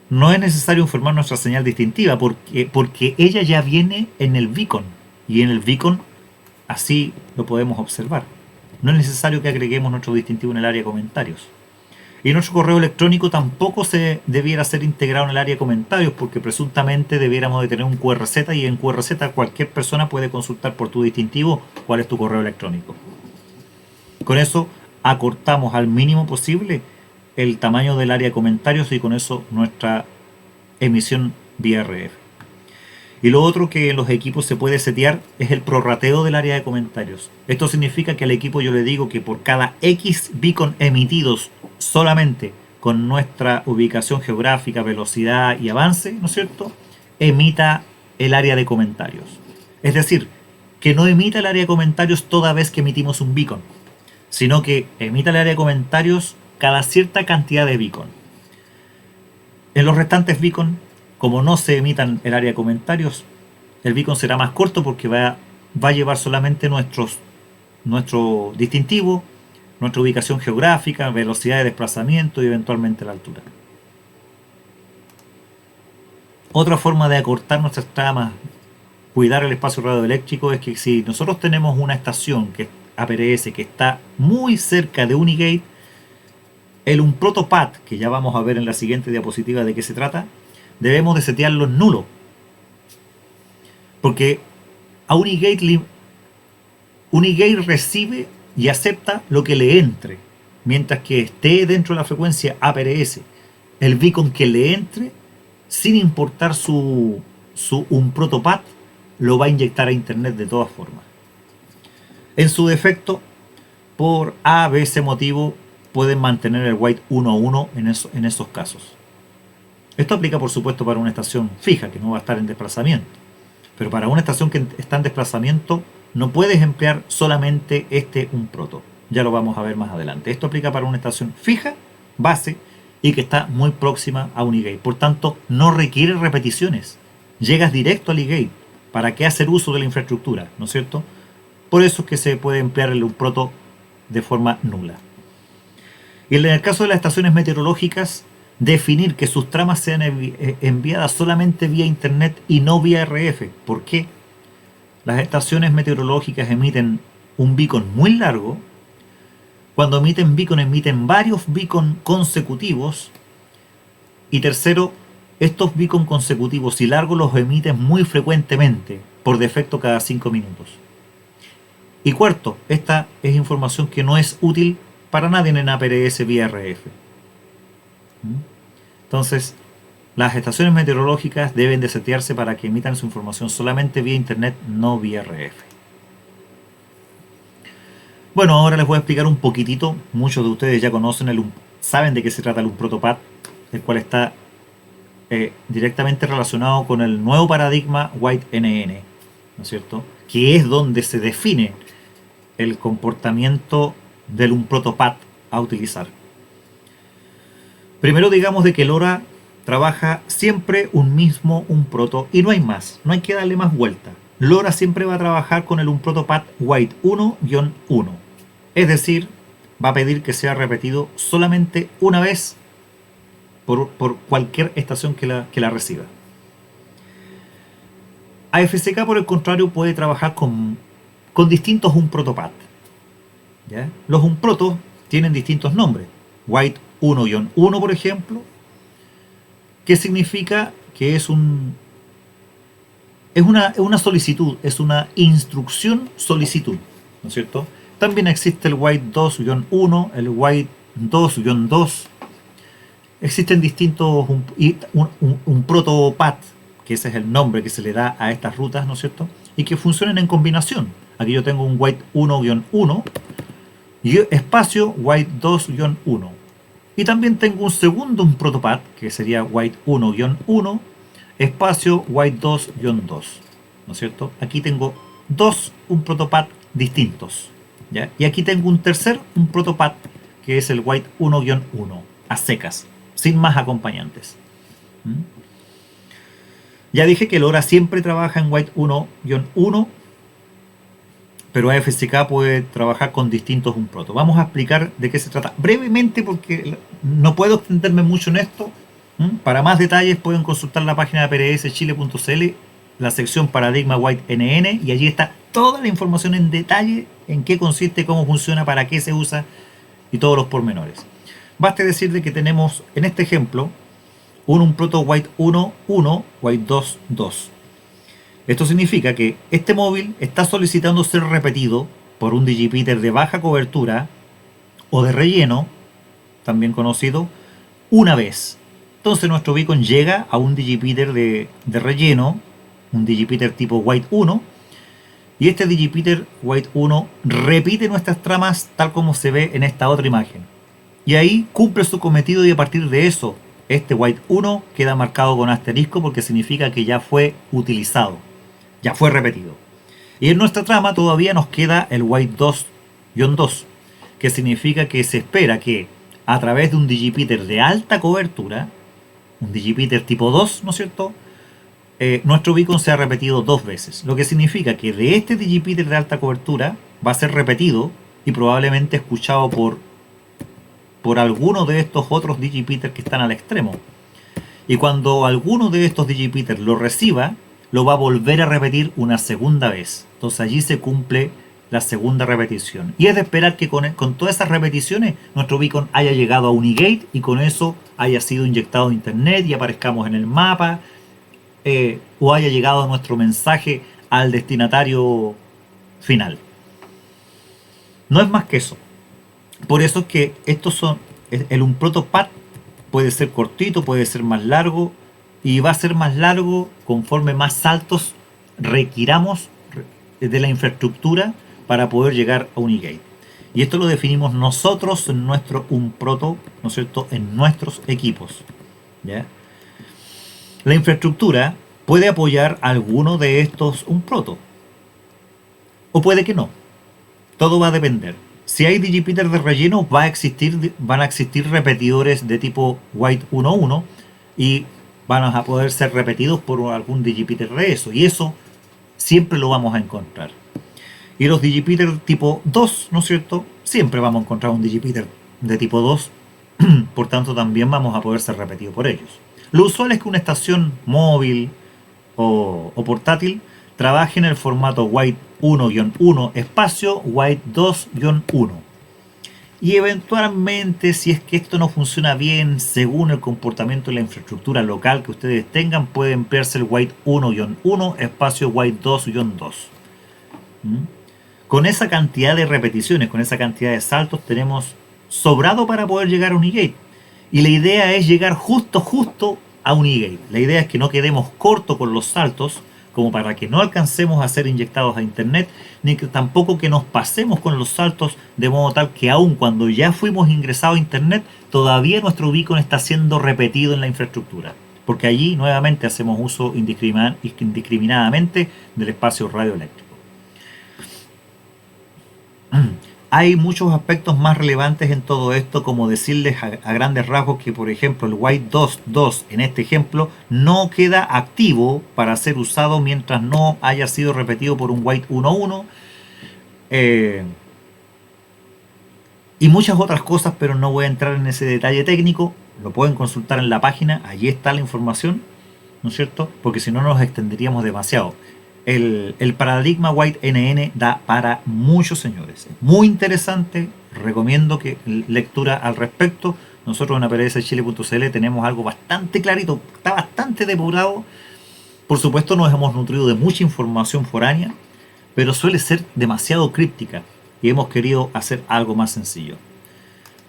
No es necesario informar nuestra señal distintiva porque ella ya viene en el beacon y en el beacon así lo podemos observar. No es necesario que agreguemos nuestro distintivo en el área de comentarios. Y nuestro correo electrónico tampoco se debiera ser integrado en el área de comentarios porque presuntamente debiéramos de tener un QRZ y en QRZ cualquier persona puede consultar por tu distintivo cuál es tu correo electrónico. Con eso acortamos al mínimo posible el tamaño del área de comentarios y con eso nuestra emisión vía RF. Y lo otro que en los equipos se puede setear es el prorrateo del área de comentarios. Esto significa que al equipo yo le digo que por cada X beacon emitidos solamente con nuestra ubicación geográfica, velocidad y avance, ¿no es cierto?, emita el área de comentarios. Es decir, que no emita el área de comentarios toda vez que emitimos un beacon, sino que emita el área de comentarios cada cierta cantidad de beacon. En los restantes beacon, como no se emitan el área de comentarios, el beacon será más corto porque va a llevar solamente nuestro distintivo, nuestra ubicación geográfica, velocidad de desplazamiento y eventualmente la altura. Otra forma de acortar nuestras tramas, cuidar el espacio radioeléctrico, es que si nosotros tenemos una estación que es APRS que está muy cerca de Unigate, el UNProtoPath, que ya vamos a ver en la siguiente diapositiva de qué se trata, debemos de setearlo en nulo. Porque a Unigate recibe y acepta lo que le entre, mientras que esté dentro de la frecuencia APRS. El beacon que le entre, sin importar su UNProtoPath, lo va a inyectar a internet de todas formas. En su defecto, por A, B, C motivo, pueden mantener el White 1.1 en esos casos. Esto aplica por supuesto para una estación fija que no va a estar en desplazamiento, pero para una estación que está en desplazamiento no puedes emplear solamente UNProto. Ya lo vamos a ver más adelante. Esto aplica para una estación fija, base, y que está muy próxima a Unigate. Por tanto, no requiere repeticiones. Llegas directo al eGate. ¿Para qué hacer uso de la infraestructura? ¿No es cierto? Por eso es que se puede emplear el UNProto de forma nula. Y en el caso de las estaciones meteorológicas, definir que sus tramas sean enviadas solamente vía internet y no vía RF. ¿Por qué? Las estaciones meteorológicas emiten un beacon muy largo. Cuando emiten beacon, emiten varios beacon consecutivos. Y tercero, estos beacon consecutivos y largos los emiten muy frecuentemente, por defecto cada 5 minutos. Y cuarto, esta es información que no es útil para nadie en APRS vía RF. Entonces, las estaciones meteorológicas deben de setearse para que emitan su información solamente vía internet, no vía RF. Bueno, ahora les voy a explicar un poquitito. Muchos de ustedes ya conocen saben de qué se trata el UNPROTOPAT, el cual está directamente relacionado con el nuevo paradigma White-NN, ¿no es cierto? Que es donde se define el comportamiento del UNPROTOPAT a utilizar. Primero digamos de que LoRa trabaja siempre un mismo UNPROTO y no hay más, no hay que darle más vuelta. LoRa siempre va a trabajar con el UNPROTOPAT White 1-1, es decir, va a pedir que sea repetido solamente una vez por cualquier estación que la reciba. AFCK, por el contrario, puede trabajar con distintos UNPROTOPAT, ¿ya? Los UNPROTOS tienen distintos nombres. White 1-1, por ejemplo, que significa que es una solicitud, es una instrucción solicitud, ¿no es cierto? También existe el White 2-1, el White 2-2. Existen distintos un ProtoPAT, que ese es el nombre que se le da a estas rutas, ¿no es cierto? Y que funcionan en combinación. Aquí yo tengo un White 1-1 y espacio White 2-1. Y también tengo un segundo ProtoPAT, que sería White 1-1, espacio White 2-2. ¿No es cierto? Aquí tengo dos ProtoPAT distintos, ¿ya? Y aquí tengo un tercer ProtoPAT, que es el White 1-1, a secas, sin más acompañantes. Ya dije que LoRa siempre trabaja en White 1-1, pero AFCK puede trabajar con distintos UNPROTO. Vamos a explicar de qué se trata brevemente, porque no puedo extenderme mucho en esto. Para más detalles pueden consultar la página de APRSchile.cl, la sección Paradigma White-NN, y allí está toda la información en detalle, en qué consiste, cómo funciona, para qué se usa y todos los pormenores. Baste decir que tenemos en este ejemplo un UNPROTO White 1-1, White 2-2. Esto significa que este móvil está solicitando ser repetido por un digipeater de baja cobertura o de relleno, también conocido, una vez. Entonces nuestro beacon llega a un digipeater de relleno, un digipeater tipo White 1, y este digipeater White 1 repite nuestras tramas tal como se ve en esta otra imagen. Y ahí cumple su cometido, y a partir de eso, este White 1 queda marcado con asterisco porque significa que ya fue utilizado, ya fue repetido. Y en nuestra trama todavía nos queda el White 2-2, que significa que se espera que a través de un digipeater de alta cobertura, un digipeater tipo 2, ¿no es cierto?, nuestro beacon sea repetido dos veces. Lo que significa que de este digipeater de alta cobertura va a ser repetido y probablemente escuchado por alguno de estos otros digipeaters que están al extremo. Y cuando alguno de estos digipeaters lo reciba, lo va a volver a repetir una segunda vez. Entonces allí se cumple la segunda repetición. Y es de esperar que con todas esas repeticiones nuestro beacon haya llegado a Unigate y con eso haya sido inyectado a internet y aparezcamos en el mapa, o haya llegado nuestro mensaje al destinatario final. No es más que eso. Por eso es que el UNPROTOPAT puede ser cortito, puede ser más largo, y va a ser más largo conforme más saltos requiramos de la infraestructura para poder llegar a Unigate. Y esto lo definimos nosotros en nuestro UNPROTO, ¿no es cierto?, en nuestros equipos, ¿ya? La infraestructura puede apoyar alguno de estos UNPROTO, o puede que no. Todo va a depender. Si hay digipeater de relleno, van a existir repetidores de tipo White 1-1 y van a poder ser repetidos por algún digipeater de eso. Y eso siempre lo vamos a encontrar. Y los digipeater tipo 2, ¿no es cierto?, siempre vamos a encontrar un digipeater de tipo 2. Por tanto, también vamos a poder ser repetidos por ellos. Lo usual es que una estación móvil o portátil trabaje en el formato White 1-1 espacio White 2-1. Y eventualmente, si es que esto no funciona bien según el comportamiento de la infraestructura local que ustedes tengan, puede emplearse el White 1-1 espacio White 2-2. Con esa cantidad de repeticiones, con esa cantidad de saltos, tenemos sobrado para poder llegar a un e-gate. Y la idea es llegar justo a un e-gate. La idea es que no quedemos cortos con los saltos, como para que no alcancemos a ser inyectados a internet, ni que tampoco que nos pasemos con los saltos de modo tal que aun cuando ya fuimos ingresados a internet, todavía nuestro beacon está siendo repetido en la infraestructura. Porque allí nuevamente hacemos uso indiscriminadamente del espacio radioeléctrico. Hay muchos aspectos más relevantes en todo esto, como decirles a grandes rasgos que, por ejemplo, el White 2.2 en este ejemplo no queda activo para ser usado mientras no haya sido repetido por un White 1.1. Y muchas otras cosas, pero no voy a entrar en ese detalle técnico. Lo pueden consultar en la página, allí está la información, ¿no es cierto? Porque si no nos extenderíamos demasiado. El paradigma White NN da para muchos, señores. Es muy interesante, recomiendo que lectura al respecto. Nosotros en apdschile.cl tenemos algo bastante clarito, está bastante depurado. Por supuesto nos hemos nutrido de mucha información foránea, pero suele ser demasiado críptica y hemos querido hacer algo más sencillo.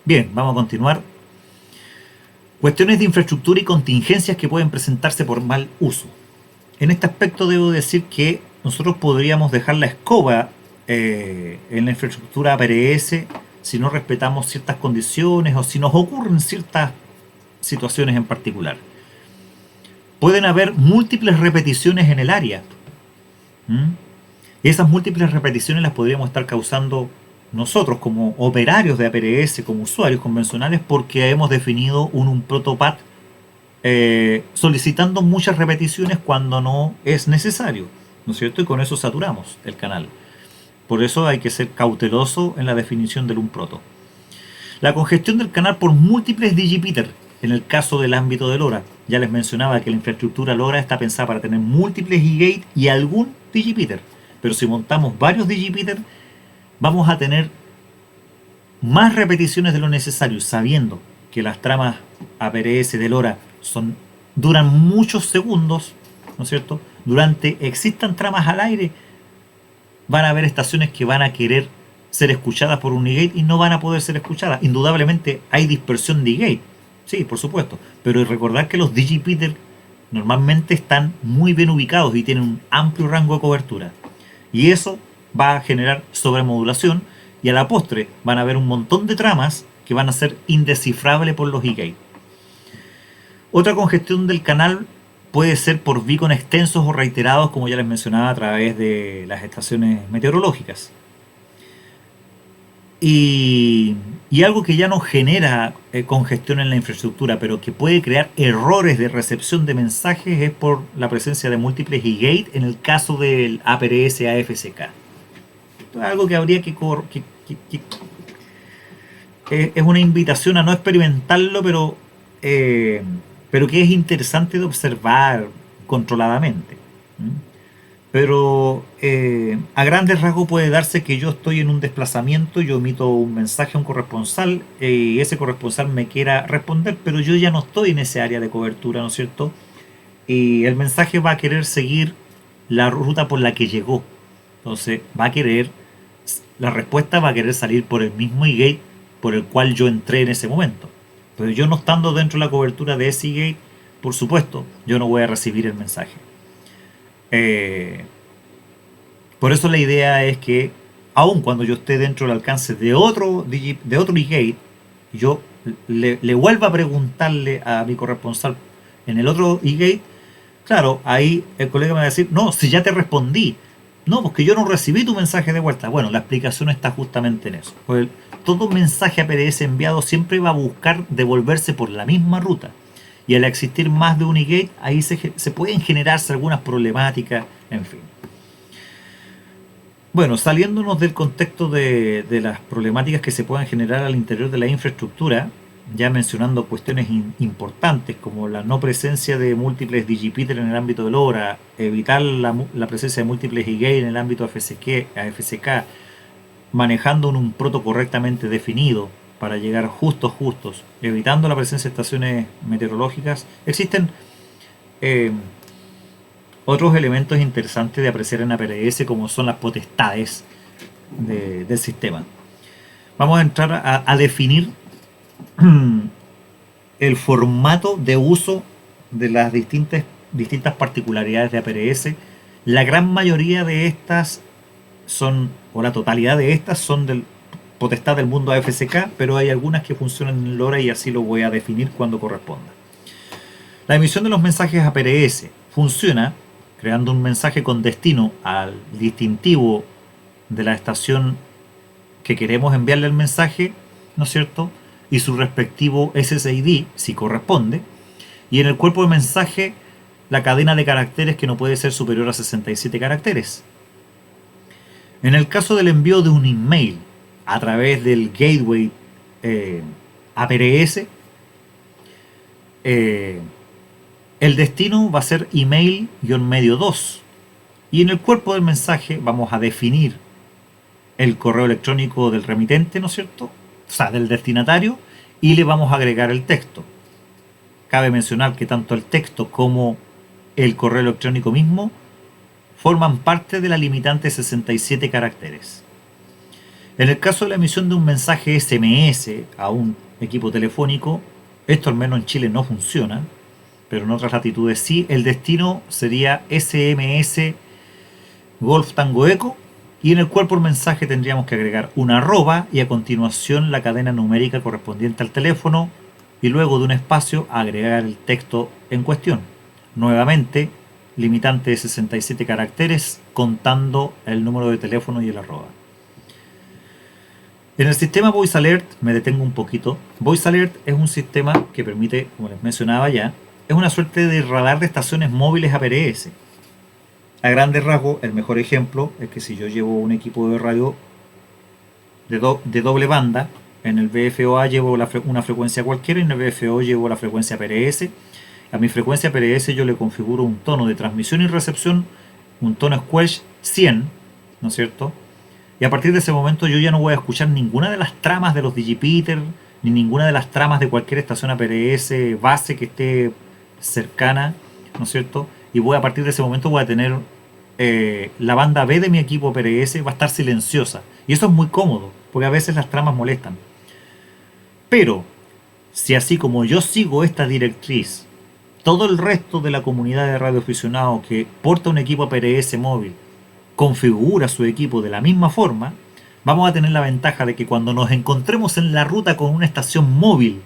Bien, vamos a continuar. Cuestiones de infraestructura y contingencias que pueden presentarse por mal uso. En este aspecto debo decir que nosotros podríamos dejar la escoba en la infraestructura APRS si no respetamos ciertas condiciones o si nos ocurren ciertas situaciones en particular. Pueden haber múltiples repeticiones en el área. Y esas múltiples repeticiones las podríamos estar causando nosotros como operarios de APRS, como usuarios convencionales, porque hemos definido un protopath solicitando muchas repeticiones cuando no es necesario, ¿no es cierto? Y con eso saturamos el canal. Por eso hay que ser cauteloso en la definición del proto. La congestión del canal por múltiples digipeater, en el caso del ámbito de LoRa. Ya les mencionaba que la infraestructura LoRa está pensada para tener múltiples e-gate y algún digipeater. Pero si montamos varios digipeater, vamos a tener más repeticiones de lo necesario, sabiendo que las tramas APRS de LoRa duran muchos segundos, ¿no es cierto? Existan tramas al aire, van a haber estaciones que van a querer ser escuchadas por un e-gate y no van a poder ser escuchadas. Indudablemente hay dispersión de e-gate, sí, por supuesto, pero recordar que los digipeater normalmente están muy bien ubicados y tienen un amplio rango de cobertura. Y eso va a generar sobremodulación y a la postre van a haber un montón de tramas que van a ser indescifrables por los e-gate. Otra congestión del canal puede ser por beacon extensos o reiterados, como ya les mencionaba, a través de las estaciones meteorológicas. Y algo que ya no genera congestión en la infraestructura, pero que puede crear errores de recepción de mensajes, es por la presencia de múltiples e-gate en el caso del APRS AFSK. Esto es algo que habría que es una invitación a no experimentarlo, pero que es interesante de observar controladamente. Pero a grandes rasgos puede darse que yo estoy en un desplazamiento, yo emito un mensaje a un corresponsal y ese corresponsal me quiera responder, pero yo ya no estoy en ese área de cobertura, ¿no es cierto? Y el mensaje va a querer seguir la ruta por la que llegó. Entonces la respuesta va a querer salir por el mismo e-gate por el cual yo entré en ese momento. Pero yo no estando dentro de la cobertura de ese e-gate, por supuesto, yo no voy a recibir el mensaje. Por eso la idea es que, aun cuando yo esté dentro del alcance de otro e-gate, yo le vuelva a preguntarle a mi corresponsal en el otro e-gate. Claro, ahí el colega me va a decir, no, si ya te respondí. No, porque yo no recibí tu mensaje de vuelta. Bueno, la explicación está justamente en eso. Pues todo mensaje APRS enviado siempre va a buscar devolverse por la misma ruta. Y al existir más de un e-gate, ahí se pueden generarse algunas problemáticas, en fin. Bueno, saliéndonos del contexto de las problemáticas que se puedan generar al interior de la infraestructura, ya mencionando cuestiones importantes como la no presencia de múltiples digipeater en el ámbito de LoRa, evitar la presencia de múltiples e-gate en el ámbito AFSK, manejando un proto correctamente definido para llegar justos, evitando la presencia de estaciones meteorológicas. Existen otros elementos interesantes de apreciar en APRS, como son las potestades. del sistema. Vamos a entrar a definir el formato de uso de las distintas particularidades de APRS. La gran mayoría de estas son, o la totalidad de estas son del potestad del mundo AFSK, pero hay algunas que funcionan en LoRa y así lo voy a definir cuando corresponda. La emisión de los mensajes APRS funciona creando un mensaje con destino al distintivo de la estación que queremos enviarle el mensaje, ¿no es cierto? Y su respectivo SSID, si corresponde. Y en el cuerpo del mensaje, la cadena de caracteres que no puede ser superior a 67 caracteres. En el caso del envío de un email a través del gateway APRS, el destino va a ser email-medio 2. Y en el cuerpo del mensaje vamos a definir el correo electrónico del remitente, ¿no es cierto? O sea, del destinatario, y le vamos a agregar el texto. Cabe mencionar que tanto el texto como el correo electrónico mismo forman parte de la limitante 67 caracteres. En el caso de la emisión de un mensaje SMS a un equipo telefónico, esto al menos en Chile no funciona, pero en otras latitudes sí. El destino sería SMS Golf Tango Eco, y en el cuerpo del mensaje tendríamos que agregar una arroba y a continuación la cadena numérica correspondiente al teléfono, y luego de un espacio agregar el texto en cuestión. Nuevamente, limitante de 67 caracteres contando el número de teléfono y el arroba. En el sistema Voice Alert me detengo un poquito. Voice Alert es un sistema que permite, como les mencionaba ya, es una suerte de radar de estaciones móviles APRS. A grandes rasgos, el mejor ejemplo es que si yo llevo un equipo de radio de doble banda, en el VFOA llevo una frecuencia cualquiera y en el VFO llevo la frecuencia APRS. A mi frecuencia APRS yo le configuro un tono de transmisión y recepción, un tono Squelch 100, ¿no es cierto? Y a partir de ese momento yo ya no voy a escuchar ninguna de las tramas de los Digipeater, ni ninguna de las tramas de cualquier estación APRS base que esté cercana, ¿no es cierto? Y voy a partir de ese momento voy a tener la banda B de mi equipo APRS va a estar silenciosa. Y eso es muy cómodo, porque a veces las tramas molestan. Pero, si así como yo sigo esta directriz, todo el resto de la comunidad de radioaficionados que porta un equipo APRS móvil configura su equipo de la misma forma, vamos a tener la ventaja de que cuando nos encontremos en la ruta con una estación móvil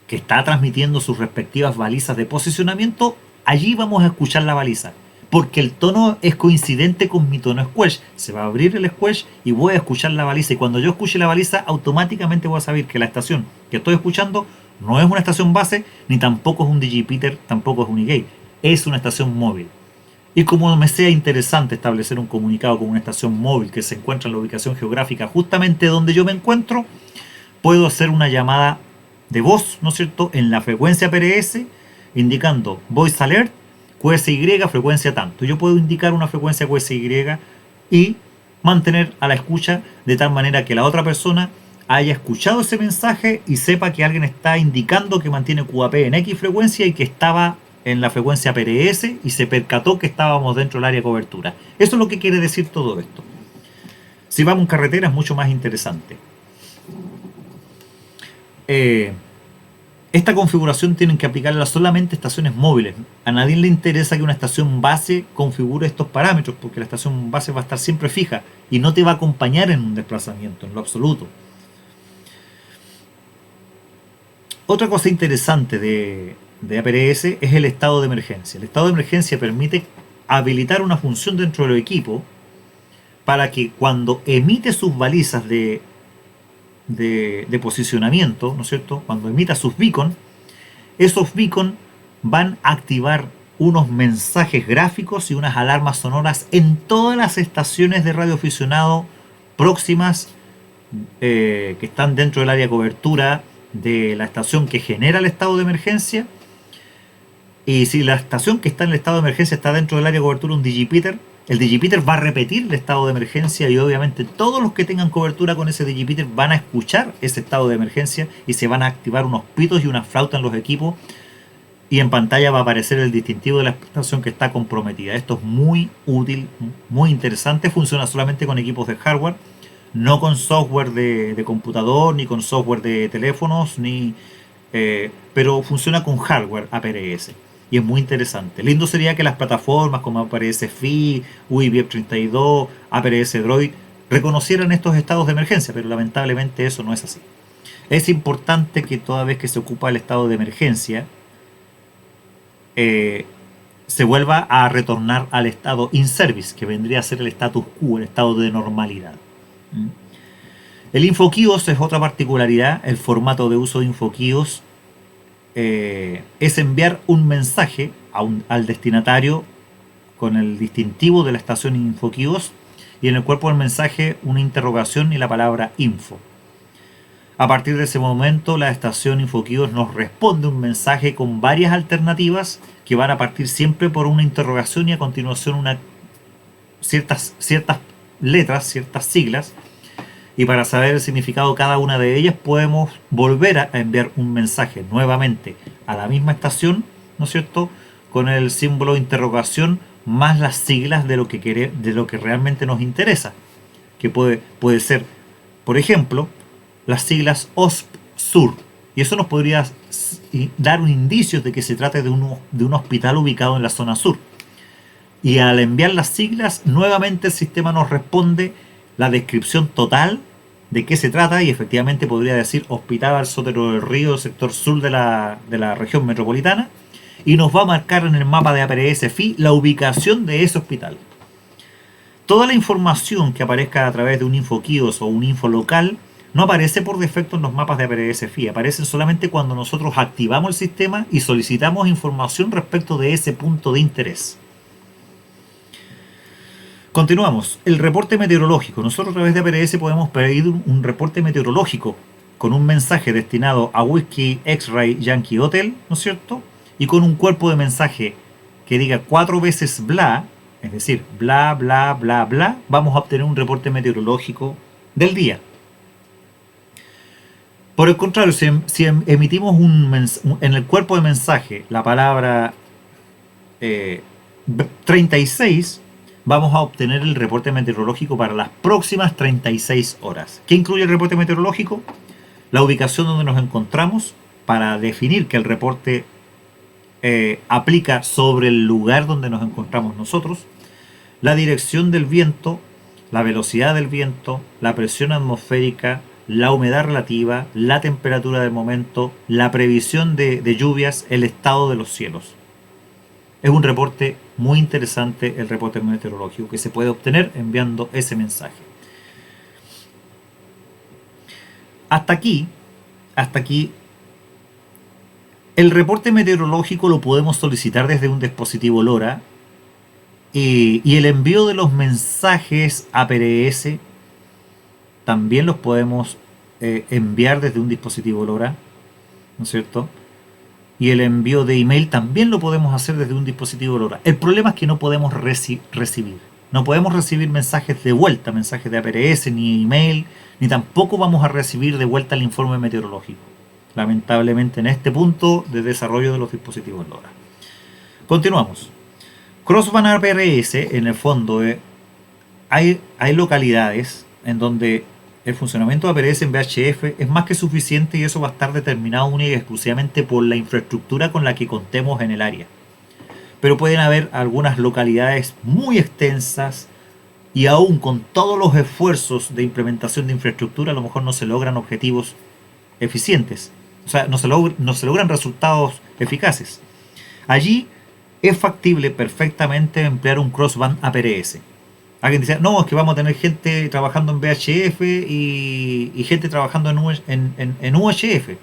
que está transmitiendo sus respectivas balizas de posicionamiento, allí vamos a escuchar la baliza, porque el tono es coincidente con mi tono Squelch. Se va a abrir el Squelch y voy a escuchar la baliza, y cuando yo escuche la baliza automáticamente voy a saber que la estación que estoy escuchando no es una estación base, ni tampoco es un Digipeater, tampoco es un eGate, es una estación móvil. Y como me sea interesante establecer un comunicado con una estación móvil que se encuentra en la ubicación geográfica justamente donde yo me encuentro, puedo hacer una llamada de voz, ¿no es cierto?, en la frecuencia APRS, indicando Voice Alert, QSY, frecuencia tanto. Yo puedo indicar una frecuencia QSY y mantener a la escucha de tal manera que la otra persona haya escuchado ese mensaje y sepa que alguien está indicando que mantiene QAP en X frecuencia y que estaba en la frecuencia APRS y se percató que estábamos dentro del área de cobertura. Eso es lo que quiere decir todo esto. Si vamos en carretera es mucho más interesante. Esta configuración tienen que aplicarla solamente a estaciones móviles. A nadie le interesa que una estación base configure estos parámetros, porque la estación base va a estar siempre fija y no te va a acompañar en un desplazamiento, en lo absoluto. Otra cosa interesante de APRS es el estado de emergencia. El estado de emergencia permite habilitar una función dentro del equipo para que cuando emite sus balizas de posicionamiento, ¿no es cierto?, cuando emita sus beacon, esos beacon van a activar unos mensajes gráficos y unas alarmas sonoras en todas las estaciones de radioaficionado próximas que están dentro del área de cobertura de la estación que genera el estado de emergencia. Y si la estación que está en el estado de emergencia está dentro del área de cobertura un Digipeater, el Digipeater va a repetir el estado de emergencia y obviamente todos los que tengan cobertura con ese Digipeater van a escuchar ese estado de emergencia y se van a activar unos pitos y unas flautas en los equipos y en pantalla va a aparecer el distintivo de la estación que está comprometida. Esto es muy útil, muy interesante, funciona solamente con equipos de hardware. no con software de computador, ni con software de teléfonos, pero funciona con hardware APRS. Y es muy interesante. Lindo sería que las plataformas como APRS FI, UIBF 32, APRS Droid reconocieran estos estados de emergencia, pero lamentablemente eso no es así. Es importante que toda vez que se ocupa el estado de emergencia, eh, se vuelva a retornar al estado in service, que vendría a ser el status quo, el estado de normalidad. ¿Mm? El InfoKios es otra particularidad. El formato de uso de InfoKios es enviar un mensaje al destinatario con el distintivo de la estación InfoKios y en el cuerpo del mensaje una interrogación y la palabra info. A partir de ese momento, la estación InfoKios nos responde un mensaje con varias alternativas que van a partir siempre por una interrogación y a continuación ciertas letras, ciertas siglas. Y para saber el significado de cada una de ellas, podemos volver a enviar un mensaje nuevamente a la misma estación, ¿no es cierto?, con el símbolo de interrogación más las siglas de lo que realmente nos interesa. Que puede ser, por ejemplo, las siglas OSP-SUR. Y eso nos podría dar un indicio de que se trata de un hospital ubicado en la zona sur. Y al enviar las siglas, nuevamente el sistema nos responde la descripción total de qué se trata y efectivamente podría decir Hospital Sotero del Río, sector sur de la región metropolitana, y nos va a marcar en el mapa de APRS FI la ubicación de ese hospital. Toda la información que aparezca a través de un InfoKios o un info local no aparece por defecto en los mapas de APRS FI, aparecen solamente cuando nosotros activamos el sistema y solicitamos información respecto de ese punto de interés. Continuamos. El reporte meteorológico. Nosotros a través de APRS podemos pedir un reporte meteorológico con un mensaje destinado a Whiskey X-Ray Yankee Hotel, ¿no es cierto? Y con un cuerpo de mensaje que diga 4 veces bla, es decir, bla, bla, bla, bla, vamos a obtener un reporte meteorológico del día. Por el contrario, si emitimos en el cuerpo de mensaje la palabra 36, vamos a obtener el reporte meteorológico para las próximas 36 horas. ¿Qué incluye el reporte meteorológico? La ubicación donde nos encontramos para definir que el reporte aplica sobre el lugar donde nos encontramos nosotros, la dirección del viento, la velocidad del viento, la presión atmosférica, la humedad relativa, la temperatura del momento, la previsión de lluvias, el estado de los cielos. Es un reporte muy interesante, el reporte meteorológico, que se puede obtener enviando ese mensaje. Hasta aquí, el reporte meteorológico lo podemos solicitar desde un dispositivo LoRa y el envío de los mensajes APRS también los podemos enviar desde un dispositivo LoRa, ¿no es cierto? Y el envío de email también lo podemos hacer desde un dispositivo LoRa. El problema es que no podemos recibir. No podemos recibir mensajes de vuelta, mensajes de APRS, ni email, ni tampoco vamos a recibir de vuelta el informe meteorológico. Lamentablemente en este punto de desarrollo de los dispositivos LoRa. Continuamos. Crossband APRS, en el fondo, hay localidades en donde el funcionamiento de APRS en VHF es más que suficiente y eso va a estar determinado única y exclusivamente por la infraestructura con la que contemos en el área. Pero pueden haber algunas localidades muy extensas y aún con todos los esfuerzos de implementación de infraestructura a lo mejor no se logran objetivos eficientes. O sea, no se logran resultados eficaces. Allí es factible perfectamente emplear un crossband APRS. Alguien dice, no, es que vamos a tener gente trabajando en VHF y gente trabajando en UHF.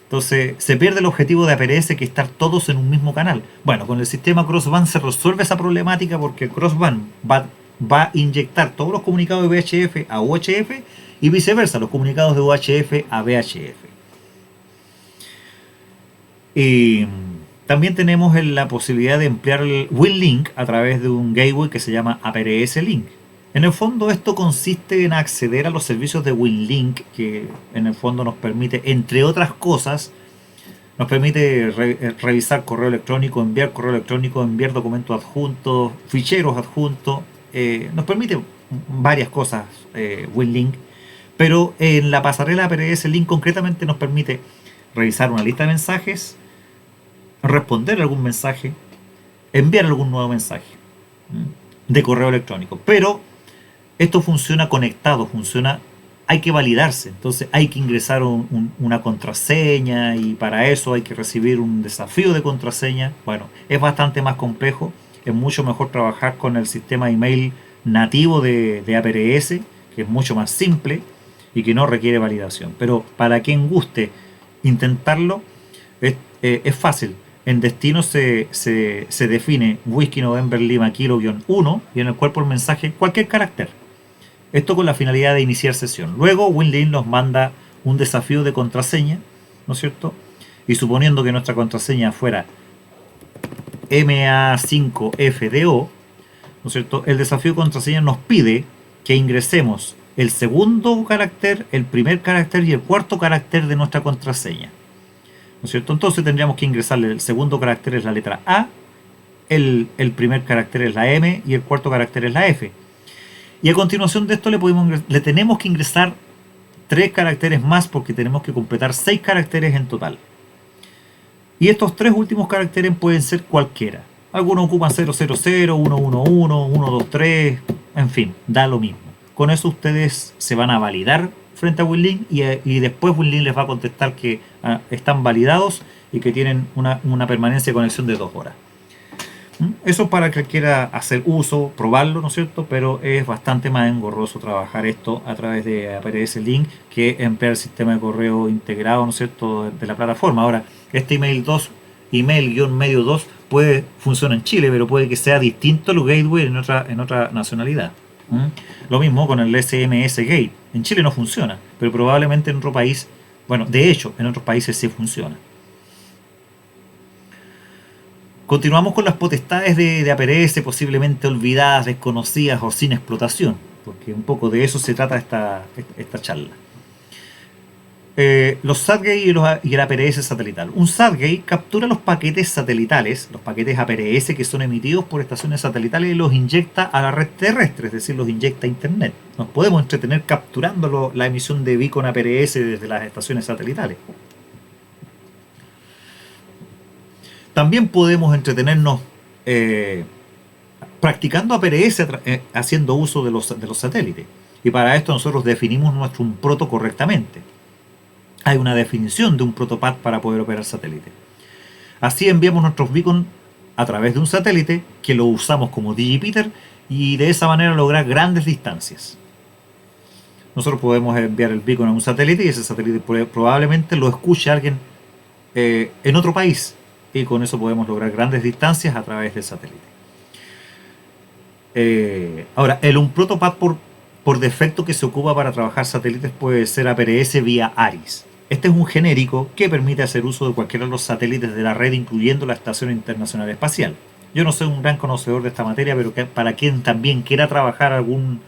Entonces se pierde el objetivo de APRS, que es estar todos en un mismo canal. Bueno, con el sistema crossband se resuelve esa problemática porque el crossband va a inyectar todos los comunicados de VHF a UHF y viceversa, los comunicados de UHF a VHF. Y también tenemos la posibilidad de emplear el WinLink a través de un gateway que se llama APRS Link. En el fondo esto consiste en acceder a los servicios de WinLink, que en el fondo nos permite, entre otras cosas, nos permite revisar correo electrónico, enviar documentos adjuntos, ficheros adjuntos, nos permite varias cosas WinLink, pero en la pasarela APRS Link concretamente nos permite revisar una lista de mensajes, responder algún mensaje, enviar algún nuevo mensaje de correo electrónico. Pero esto funciona conectado, hay que validarse, entonces hay que ingresar una contraseña y para eso hay que recibir un desafío de contraseña. Bueno, es bastante más complejo, es mucho mejor trabajar con el sistema email nativo de APRS, que es mucho más simple y que no requiere validación. Pero para quien guste intentarlo, es fácil. En destino se define Whisky November Lima Kilo-1 y en el cuerpo del mensaje cualquier carácter. Esto con la finalidad de iniciar sesión. Luego WinLink nos manda un desafío de contraseña, ¿no es cierto? Y suponiendo que nuestra contraseña fuera MA5FDO, ¿no es cierto? El desafío de contraseña nos pide que ingresemos el segundo carácter, el primer carácter y el cuarto carácter de nuestra contraseña, ¿no es cierto? Entonces tendríamos que ingresarle el segundo carácter es la letra A, el primer carácter es la M y el cuarto carácter es la F. Y a continuación de esto le tenemos que ingresar 3 caracteres más porque tenemos que completar 6 caracteres en total. Y estos 3 últimos caracteres pueden ser cualquiera. Algunos ocupan 000, 111, 123, en fin, da lo mismo. Con eso ustedes se van a validar frente a WinLink y después WinLink les va a contestar que están validados y que tienen una permanencia de conexión de 2 horas. Eso para que quiera hacer uso, probarlo, ¿no es cierto? Pero es bastante más engorroso trabajar esto a través de APRS Link que emplear el sistema de correo integrado, ¿no es cierto?, de la plataforma. Ahora, este email-medio 2 funciona en Chile, pero puede que sea distinto el gateway en otra nacionalidad. Lo mismo con el SMS Gate. En Chile no funciona, pero probablemente en otro país, bueno, de hecho, en otros países sí funciona. Continuamos con las potestades de APRS posiblemente olvidadas, desconocidas o sin explotación, porque un poco de eso se trata esta charla. Los SATGATE y el APRS satelital. Un SATGATE captura los paquetes satelitales, los paquetes APRS que son emitidos por estaciones satelitales y los inyecta a la red terrestre, es decir, los inyecta a Internet. Nos podemos entretener capturando la emisión de beacon APRS desde las estaciones satelitales. También podemos entretenernos practicando APRS haciendo uso de los satélites. Y para esto nosotros definimos nuestro proto correctamente. Hay una definición de un protopad para poder operar satélite. Así enviamos nuestros beacons a través de un satélite que lo usamos como digipeater y de esa manera lograr grandes distancias. Nosotros podemos enviar el beacon a un satélite y ese satélite probablemente lo escuche alguien en otro país. Y con eso podemos lograr grandes distancias a través del satélite. Ahora, un protopad por defecto que se ocupa para trabajar satélites puede ser APRS vía ARIS. Este es un genérico que permite hacer uso de cualquiera de los satélites de la red, incluyendo la Estación Internacional Espacial. Yo no soy un gran conocedor de esta materia, pero para quien también quiera trabajar algún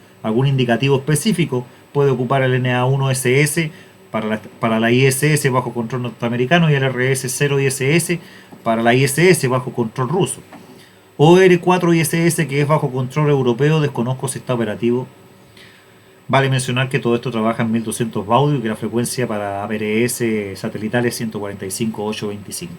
indicativo específico, puede ocupar el NA1SS para la ISS bajo control norteamericano y el RS-0 ISS para la ISS bajo control ruso. O R4 ISS que es bajo control europeo, desconozco si está operativo. Vale mencionar que todo esto trabaja en 1200 baudio y que la frecuencia para APRS satelital es 145.825.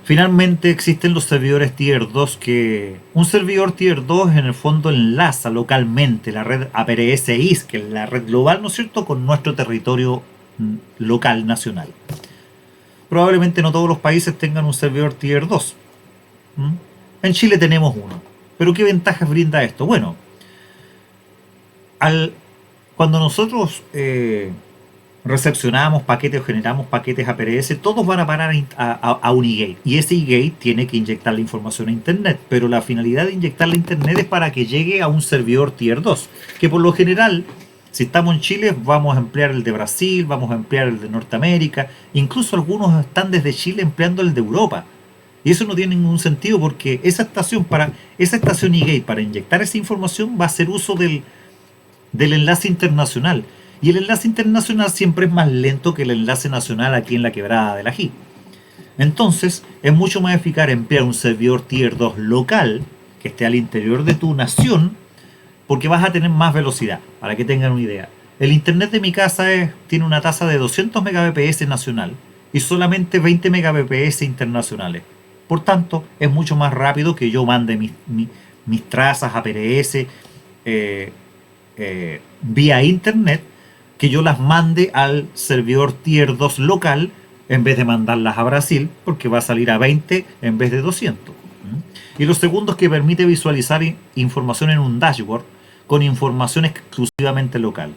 Finalmente existen los servidores Tier 2 que... Un servidor Tier 2 en el fondo enlaza localmente la red APRS IS, que es la red global, ¿no es cierto?, con nuestro territorio local, nacional. Probablemente no todos los países tengan un servidor Tier 2. En Chile tenemos uno. ¿Pero qué ventajas brinda esto? Bueno, cuando nosotros recepcionamos paquetes o generamos paquetes APRS, todos van a parar a un eGate. Y ese eGate tiene que inyectar la información a Internet. Pero la finalidad de inyectar la Internet es para que llegue a un servidor Tier 2. Que por lo general, si estamos en Chile, vamos a emplear el de Brasil, vamos a emplear el de Norteamérica. Incluso algunos están desde Chile empleando el de Europa. Y eso no tiene ningún sentido porque esa estación eGate para inyectar esa información va a hacer uso del enlace internacional. Y el enlace internacional siempre es más lento que el enlace nacional aquí en la quebrada del Ají. Entonces, es mucho más eficaz emplear un servidor Tier 2 local que esté al interior de tu nación, porque vas a tener más velocidad, para que tengan una idea. El internet de mi casa tiene una tasa de 200 Mbps nacional y solamente 20 Mbps internacionales. Por tanto, es mucho más rápido que yo mande mis trazas a PRS vía internet, que yo las mande al servidor Tier 2 local en vez de mandarlas a Brasil, porque va a salir a 20 en vez de 200. Y lo segundo es que permite visualizar información en un dashboard con información exclusivamente local.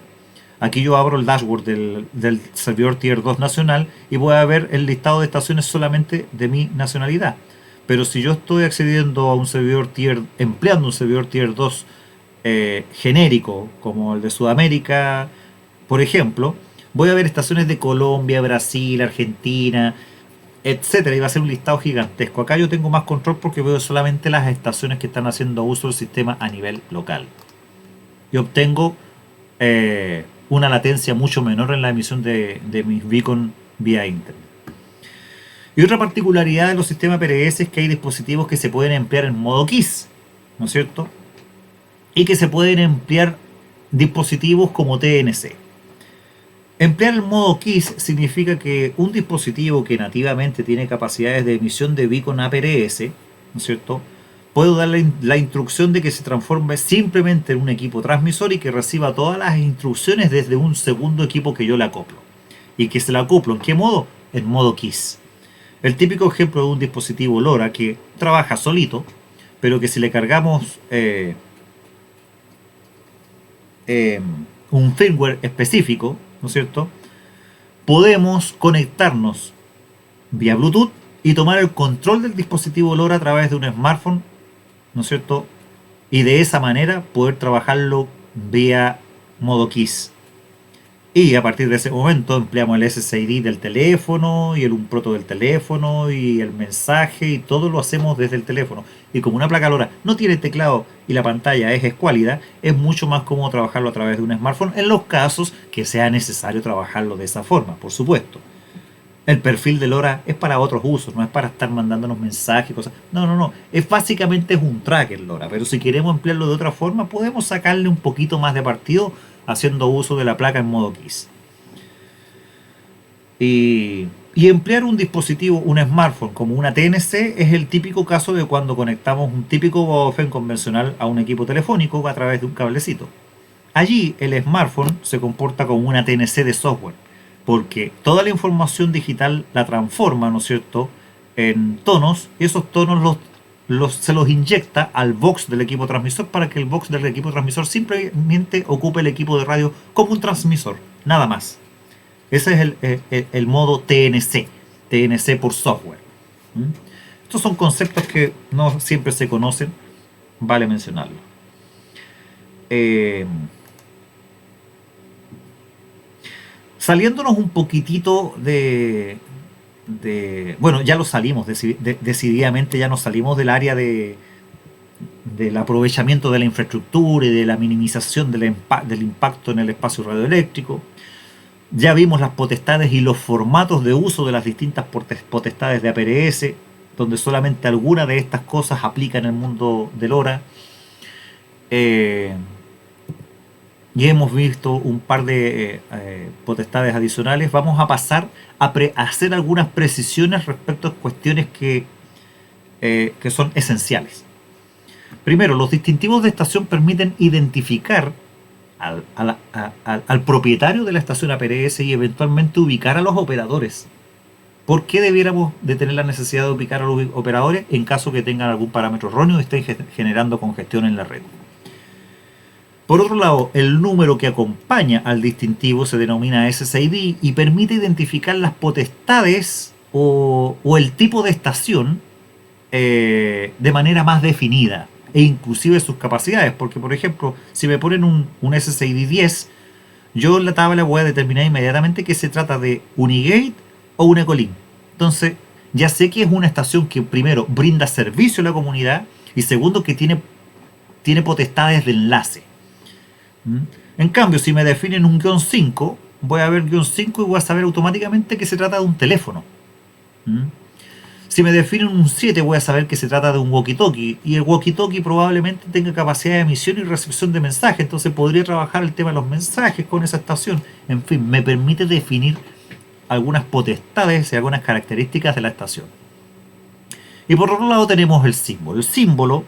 Aquí yo abro el dashboard del servidor Tier 2 nacional y voy a ver el listado de estaciones solamente de mi nacionalidad. Pero si yo estoy accediendo a un servidor empleando un servidor Tier 2 genérico, como el de Sudamérica, por ejemplo, voy a ver estaciones de Colombia, Brasil, Argentina, etcétera, y va a ser un listado gigantesco. Acá yo tengo más control porque veo solamente las estaciones que están haciendo uso del sistema a nivel local. Y obtengo una latencia mucho menor en la emisión de mis beacon vía internet. Y otra particularidad de los sistemas PRS es que hay dispositivos que se pueden emplear en modo KISS, ¿no es cierto? Y que se pueden emplear dispositivos como TNC. Emplear el modo KISS significa que un dispositivo que nativamente tiene capacidades de emisión de beacon APRS, ¿no es cierto?, puedo darle la instrucción de que se transforme simplemente en un equipo transmisor y que reciba todas las instrucciones desde un segundo equipo que yo le acoplo. ¿Y que se le acoplo en qué modo? En modo KISS. El típico ejemplo de un dispositivo LoRa que trabaja solito, pero que si le cargamos un firmware específico, ¿no es cierto?, podemos conectarnos vía Bluetooth y tomar el control del dispositivo LoRa a través de un smartphone, ¿no es cierto?, y de esa manera poder trabajarlo vía modo KISS. Y a partir de ese momento empleamos el SSID del teléfono y el UNProto del teléfono y el mensaje, y todo lo hacemos desde el teléfono. Y como una placa LoRa no tiene teclado y la pantalla es escuálida, es mucho más cómodo trabajarlo a través de un smartphone en los casos que sea necesario trabajarlo de esa forma, por supuesto. El perfil de LoRa es para otros usos, no es para estar mandándonos mensajes y cosas. No. Básicamente es un tracker LoRa, pero si queremos emplearlo de otra forma, podemos sacarle un poquito más de partido haciendo uso de la placa en modo KISS. Y emplear un dispositivo, un smartphone como una TNC, es el típico caso de cuando conectamos un típico baofeng convencional a un equipo telefónico a través de un cablecito. Allí el smartphone se comporta como una TNC de software, porque toda la información digital la transforma, ¿no es cierto?, en tonos, y esos tonos se los inyecta al box del equipo transmisor para que el box del equipo transmisor simplemente ocupe el equipo de radio como un transmisor, nada más. Ese es el modo TNC, TNC por software. Estos son conceptos que no siempre se conocen, vale mencionarlo. Saliéndonos un poquitito bueno, ya lo salimos, decididamente ya nos salimos del área del aprovechamiento de la infraestructura y de la minimización del impacto en el espacio radioeléctrico. Ya vimos las potestades y los formatos de uso de las distintas potestades de APRS, donde solamente alguna de estas cosas aplica en el mundo del LoRa. Y hemos visto un par de potestades adicionales. Vamos a pasar a hacer algunas precisiones respecto a cuestiones que son esenciales. Primero, los distintivos de estación permiten identificar al propietario de la estación APRS y eventualmente ubicar a los operadores. ¿Por qué debiéramos de tener la necesidad de ubicar a los operadores en caso que tengan algún parámetro erróneo y estén generando congestión en la red? Por otro lado, el número que acompaña al distintivo se denomina SSID y permite identificar las potestades o el tipo de estación de manera más definida, e inclusive sus capacidades, porque por ejemplo, si me ponen un SSID 10, yo en la tabla voy a determinar inmediatamente que se trata de Unigate o un Ecolink. Entonces, ya sé que es una estación que primero brinda servicio a la comunidad y segundo que tiene potestades de enlace. En cambio, si me definen un guión 5, voy a ver guión 5 y voy a saber automáticamente que se trata de un teléfono. Si me definen un 7 voy a saber que se trata de un walkie-talkie y el walkie-talkie probablemente tenga capacidad de emisión y recepción de mensajes, entonces podría trabajar el tema de los mensajes con esa estación. En fin, me permite definir algunas potestades y algunas características de la estación. Y por otro lado tenemos el símbolo. El símbolo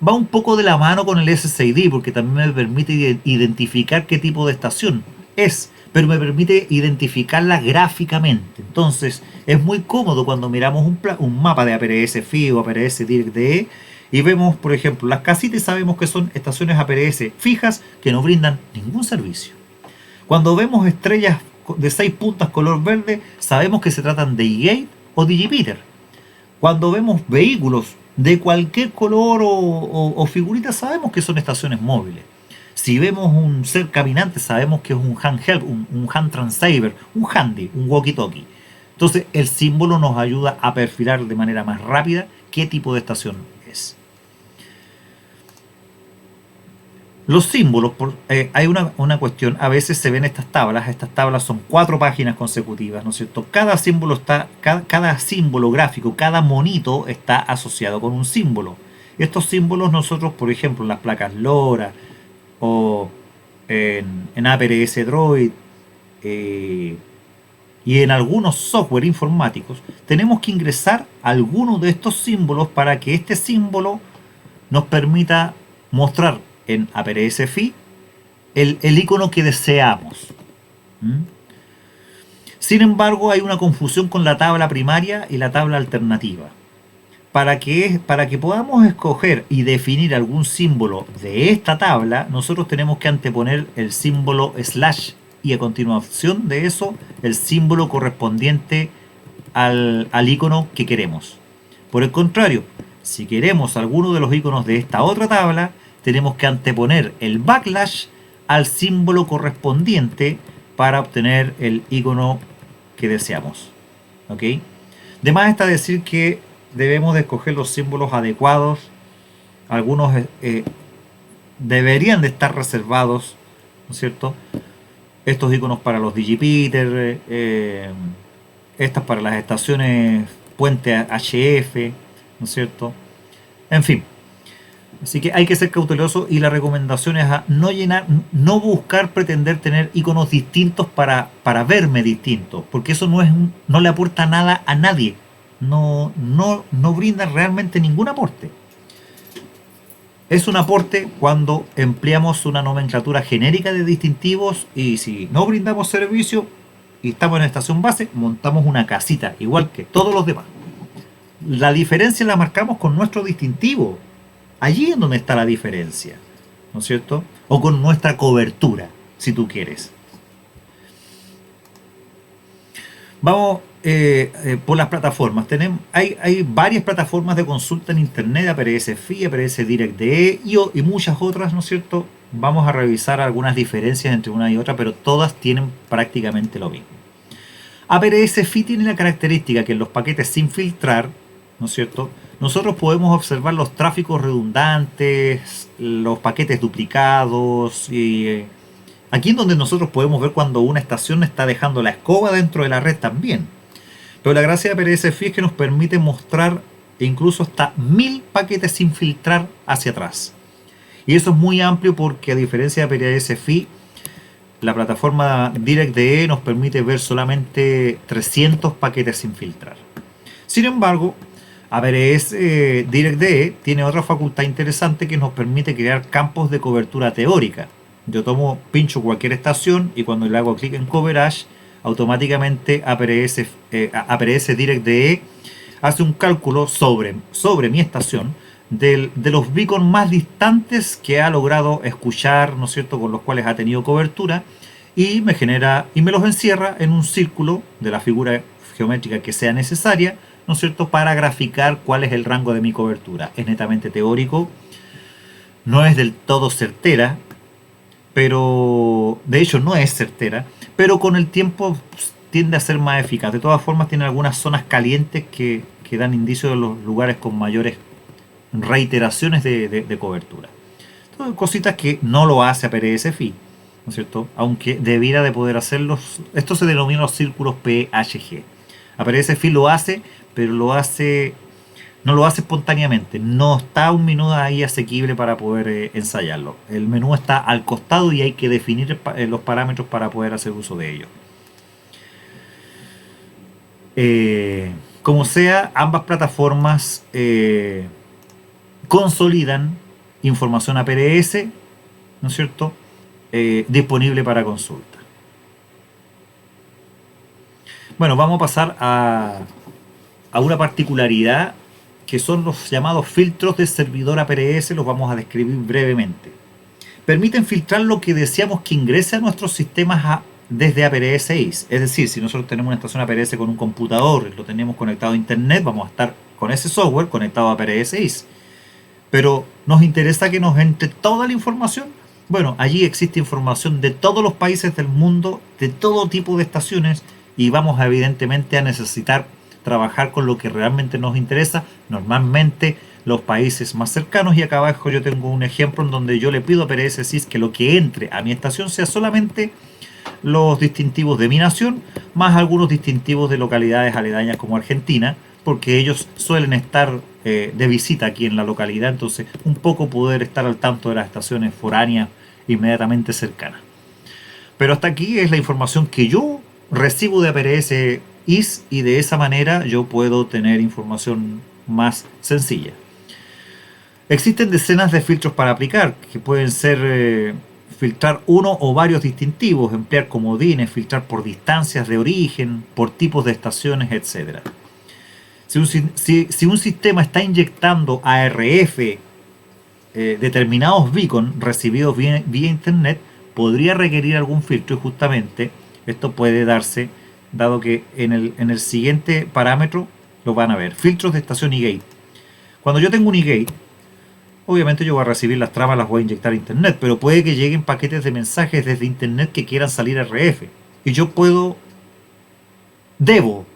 va un poco de la mano con el SSID porque también me permite identificar qué tipo de estación es, pero me permite identificarla gráficamente. Entonces es muy cómodo cuando miramos un mapa de APRS-FI o APRS-DirectDE y vemos, por ejemplo, las casitas y sabemos que son estaciones APRS fijas que no brindan ningún servicio. Cuando vemos estrellas de 6 puntas color verde, sabemos que se tratan de eGate o DigiPeter. Cuando vemos vehículos de cualquier color o figurita, sabemos que son estaciones móviles. Si vemos un ser caminante, sabemos que es un handheld, un hand transceiver, un handy, un walkie-talkie. Entonces, el símbolo nos ayuda a perfilar de manera más rápida qué tipo de estación es. Los símbolos, hay una cuestión, a veces se ven estas tablas son 4 páginas consecutivas, ¿no es cierto? Cada símbolo gráfico, cada monito está asociado con un símbolo. Estos símbolos nosotros, por ejemplo, en las placas LoRa o en APRS Droid y en algunos software informáticos, tenemos que ingresar alguno de estos símbolos para que este símbolo nos permita mostrar en APRS-FI el icono que deseamos. Sin embargo, hay una confusión con la tabla primaria y la tabla alternativa. Para que podamos escoger y definir algún símbolo de esta tabla, nosotros tenemos que anteponer el símbolo slash y a continuación de eso el símbolo correspondiente al icono que queremos. Por el contrario, si queremos alguno de los iconos de esta otra tabla, tenemos que anteponer el backslash al símbolo correspondiente para obtener el icono que deseamos. ¿Ok? De más está decir que debemos de escoger los símbolos adecuados. Algunos deberían de estar reservados, ¿no es cierto? Estos iconos para los DigiPeter, estas para las estaciones puente HF, ¿no es cierto? En fin. Así que hay que ser cauteloso y la recomendación es a no buscar pretender tener iconos distintos para verme distinto, porque eso no le aporta nada a nadie, no brinda realmente ningún aporte. Es un aporte cuando empleamos una nomenclatura genérica de distintivos y si no brindamos servicio y estamos en estación base, montamos una casita, igual que todos los demás. La diferencia la marcamos con nuestro distintivo. Allí es donde está la diferencia, ¿no es cierto? O con nuestra cobertura, si tú quieres. Vamos por las plataformas. Hay varias plataformas de consulta en internet, APRS-FI, APRS-DirectDE y muchas otras, ¿no es cierto? Vamos a revisar algunas diferencias entre una y otra, pero todas tienen prácticamente lo mismo. APRS-FI tiene la característica que en los paquetes sin filtrar, ¿no es cierto?, nosotros podemos observar los tráficos redundantes, los paquetes duplicados y aquí es donde nosotros podemos ver cuando una estación está dejando la escoba dentro de la red también. Pero la gracia de APRS-FI es que nos permite mostrar incluso hasta 1000 paquetes sin filtrar hacia atrás. Y eso es muy amplio porque a diferencia de APRS-FI, la plataforma DirectDE nos permite ver solamente 300 paquetes sin filtrar. Sin embargo, APRS DirectDE tiene otra facultad interesante que nos permite crear campos de cobertura teórica. Yo pincho cualquier estación y cuando le hago clic en Coverage, automáticamente APRS DirectDE hace un cálculo sobre mi estación de los beacons más distantes que ha logrado escuchar, ¿no es cierto?, con los cuales ha tenido cobertura y me los encierra en un círculo de la figura geométrica que sea necesaria, ¿no es cierto?, para graficar cuál es el rango de mi cobertura. Es netamente teórico, no es del todo certera, pero de hecho no es certera, pero con el tiempo tiende a ser más eficaz. De todas formas tiene algunas zonas calientes que dan indicios de los lugares con mayores reiteraciones de cobertura. Entonces, cositas que no lo hace APRS-FI, ¿no es cierto?, aunque debiera de poder hacerlo. Esto se denomina los círculos PHG. APRS sí lo hace, pero no lo hace espontáneamente. No está un menú ahí asequible para poder ensayarlo. El menú está al costado y hay que definir los parámetros para poder hacer uso de ello. Como sea, ambas plataformas consolidan información APRS, ¿no es cierto?, disponible para consulta. Bueno, vamos a pasar a una particularidad que son los llamados filtros de servidor APRS. Los vamos a describir brevemente. Permiten filtrar lo que deseamos que ingrese a nuestros sistemas desde APRS IS. Es decir, si nosotros tenemos una estación APRS con un computador y lo tenemos conectado a internet, vamos a estar con ese software conectado a APRS IS. Pero ¿nos interesa que nos entre toda la información? Bueno, allí existe información de todos los países del mundo, de todo tipo de estaciones, y vamos evidentemente a necesitar trabajar con lo que realmente nos interesa, normalmente los países más cercanos. Y acá abajo yo tengo un ejemplo en donde yo le pido a APRS SIS que lo que entre a mi estación sea solamente los distintivos de mi nación, más algunos distintivos de localidades aledañas como Argentina, porque ellos suelen estar de visita aquí en la localidad, entonces un poco poder estar al tanto de las estaciones foráneas inmediatamente cercanas. Pero hasta aquí es la información que yo recibo de APRS IS, y de esa manera yo puedo tener información más sencilla. Existen decenas de filtros para aplicar, que pueden ser filtrar uno o varios distintivos, emplear comodines, filtrar por distancias de origen, por tipos de estaciones, etc. Si un sistema está inyectando ARF determinados beacon recibidos vía internet, podría requerir algún filtro, y justamente esto puede darse dado que en el siguiente parámetro lo van a ver: filtros de estación eGate. Cuando yo tengo un eGate, obviamente yo voy a recibir las tramas, las voy a inyectar a internet, pero puede que lleguen paquetes de mensajes desde internet que quieran salir RF, y yo debo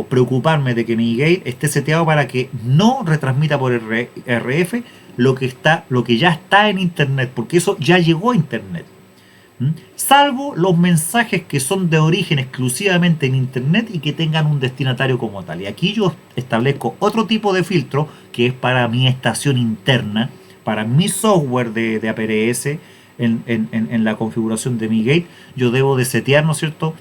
preocuparme de que mi eGate esté seteado para que no retransmita por RF lo que ya está en internet, porque eso ya llegó a internet. Salvo los mensajes que son de origen exclusivamente en internet y que tengan un destinatario como tal. Y aquí yo establezco otro tipo de filtro que es para mi estación interna, para mi software de APRS. En la configuración de mi gate yo debo de setear, ¿no es cierto?,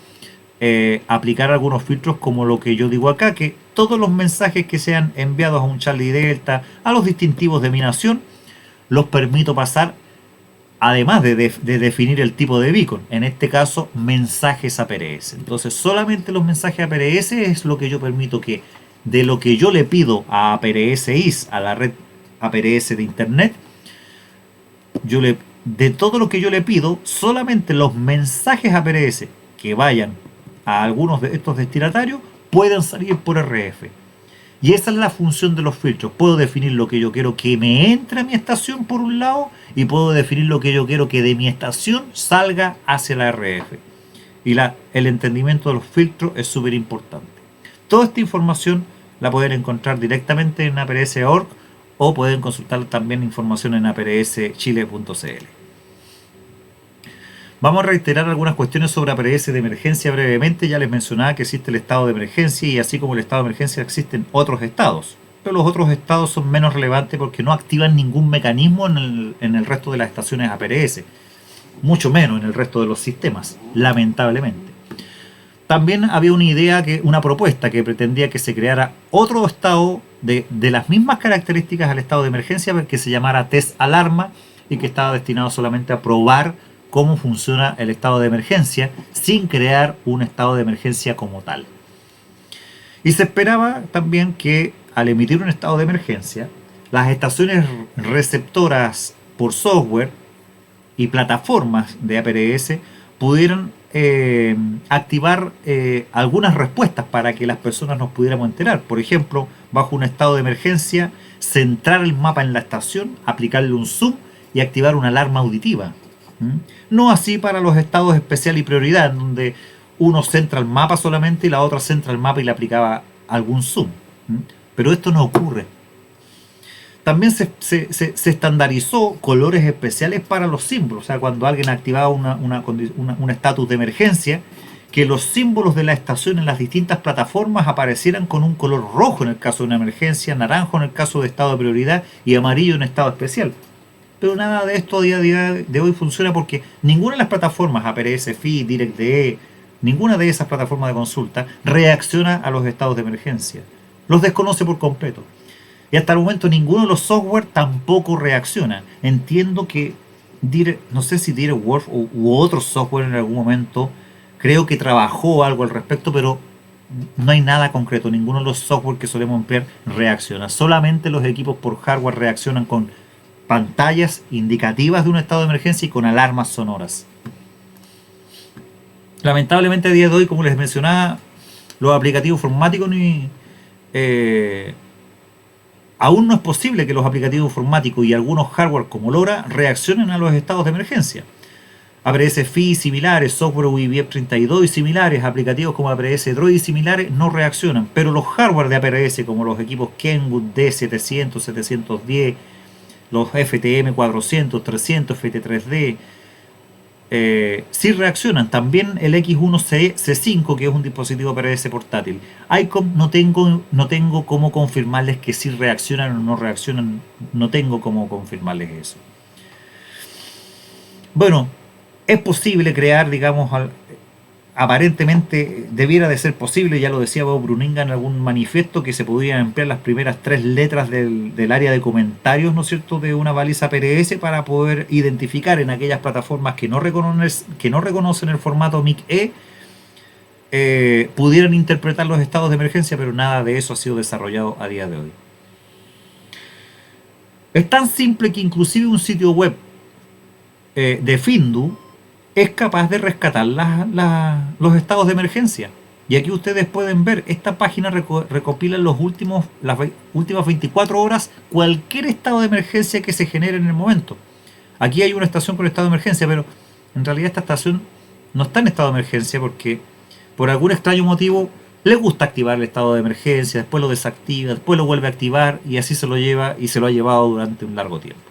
aplicar algunos filtros, como lo que yo digo acá, que todos los mensajes que sean enviados a un Charlie Delta, a los distintivos de mi nación, los permito pasar, además de definir el tipo de beacon, en este caso mensajes APRS. Entonces solamente los mensajes APRS es lo que yo permito que, de lo que yo le pido a APRS IS, a la red APRS de internet, de todo lo que yo le pido, solamente los mensajes APRS que vayan a algunos de estos destinatarios pueden salir por RF. Y esa es la función de los filtros. Puedo definir lo que yo quiero que me entre a mi estación por un lado, y puedo definir lo que yo quiero que de mi estación salga hacia la RF. Y el entendimiento de los filtros es súper importante. Toda esta información la pueden encontrar directamente en APRS.org, o pueden consultar también información en aprschile.cl. Vamos a reiterar algunas cuestiones sobre APRS de emergencia brevemente. Ya les mencionaba que existe el estado de emergencia, y así como el estado de emergencia existen otros estados. Pero los otros estados son menos relevantes porque no activan ningún mecanismo en el resto de las estaciones APRS. Mucho menos en el resto de los sistemas, lamentablemente. También había una propuesta que pretendía que se creara otro estado de las mismas características al estado de emergencia, que se llamara test alarma, y que estaba destinado solamente a probar cómo funciona el estado de emergencia sin crear un estado de emergencia como tal. Y se esperaba también que al emitir un estado de emergencia, las estaciones receptoras por software y plataformas de APRS pudieran activar algunas respuestas para que las personas nos pudiéramos enterar. Por ejemplo, bajo un estado de emergencia, centrar el mapa en la estación, aplicarle un zoom y activar una alarma auditiva. No así para los estados especial y prioridad, en donde uno centra el mapa solamente y la otra centra el mapa y le aplicaba algún zoom. Pero esto no ocurre. También se estandarizó colores especiales para los símbolos. O sea, cuando alguien activaba un estatus de emergencia, que los símbolos de la estación en las distintas plataformas aparecieran con un color rojo en el caso de una emergencia, naranjo en el caso de estado de prioridad y amarillo en estado especial. Pero nada de esto a día de hoy funciona porque ninguna de las plataformas, APRS, FI, DirectDE, ninguna de esas plataformas de consulta reacciona a los estados de emergencia. Los desconoce por completo. Y hasta el momento ninguno de los software tampoco reacciona. Entiendo que, no sé si DirectWolf u otro software en algún momento, creo que trabajó algo al respecto, pero no hay nada concreto. Ninguno de los software que solemos emplear reacciona. Solamente los equipos por hardware reaccionan con pantallas indicativas de un estado de emergencia y con alarmas sonoras. Lamentablemente a día de hoy, como les mencionaba, los aplicativos informáticos aún no es posible que los aplicativos informáticos y algunos hardware como LoRa reaccionen a los estados de emergencia. APRS FI y similares, software UIVF 32 y similares, aplicativos como APRS Droid y similares no reaccionan, pero los hardware de APRS como los equipos Kenwood D700, 710, los FTM 400, 300, FT3D, sí reaccionan. También el X1C5, que es un dispositivo APRS portátil. ICOM no tengo cómo confirmarles que sí reaccionan o no reaccionan. No tengo cómo confirmarles eso. Bueno, es posible crear, digamos, aparentemente debiera de ser posible, ya lo decía Bob Bruninga en algún manifiesto, que se podían emplear las primeras 3 letras del área de comentarios, ¿no es cierto?, de una baliza APRS para poder identificar en aquellas plataformas que no reconocen el formato MIC-E, pudieran interpretar los estados de emergencia, pero nada de eso ha sido desarrollado a día de hoy. Es tan simple que inclusive un sitio web de Findu es capaz de rescatar los estados de emergencia. Y aquí ustedes pueden ver, esta página recopila las últimas 24 horas cualquier estado de emergencia que se genere en el momento. Aquí hay una estación con estado de emergencia, pero en realidad esta estación no está en estado de emergencia porque por algún extraño motivo le gusta activar el estado de emergencia, después lo desactiva, después lo vuelve a activar y así se lo lleva y se lo ha llevado durante un largo tiempo.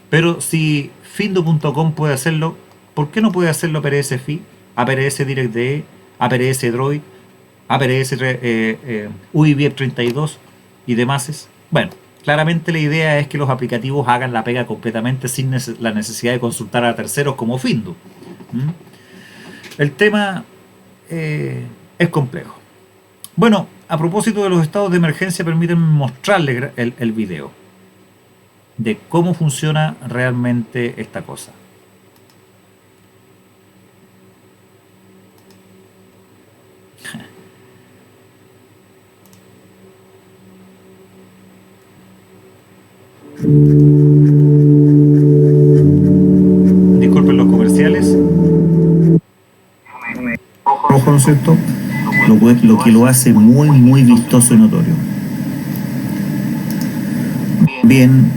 Pero si Findu.com puede hacerlo, ¿por qué no puede hacerlo APRS FI, APRS DirectDE, APRS Droid, APRS UIVF 32 y demás? Bueno, claramente la idea es que los aplicativos hagan la pega completamente sin la necesidad de consultar a terceros como Findu. El tema es complejo. Bueno, a propósito de los estados de emergencia, permítanme mostrarles el video de cómo funciona realmente esta cosa. Disculpen los comerciales. Rojo, ¿no es cierto? Lo que lo hace muy vistoso y notorio. Bien.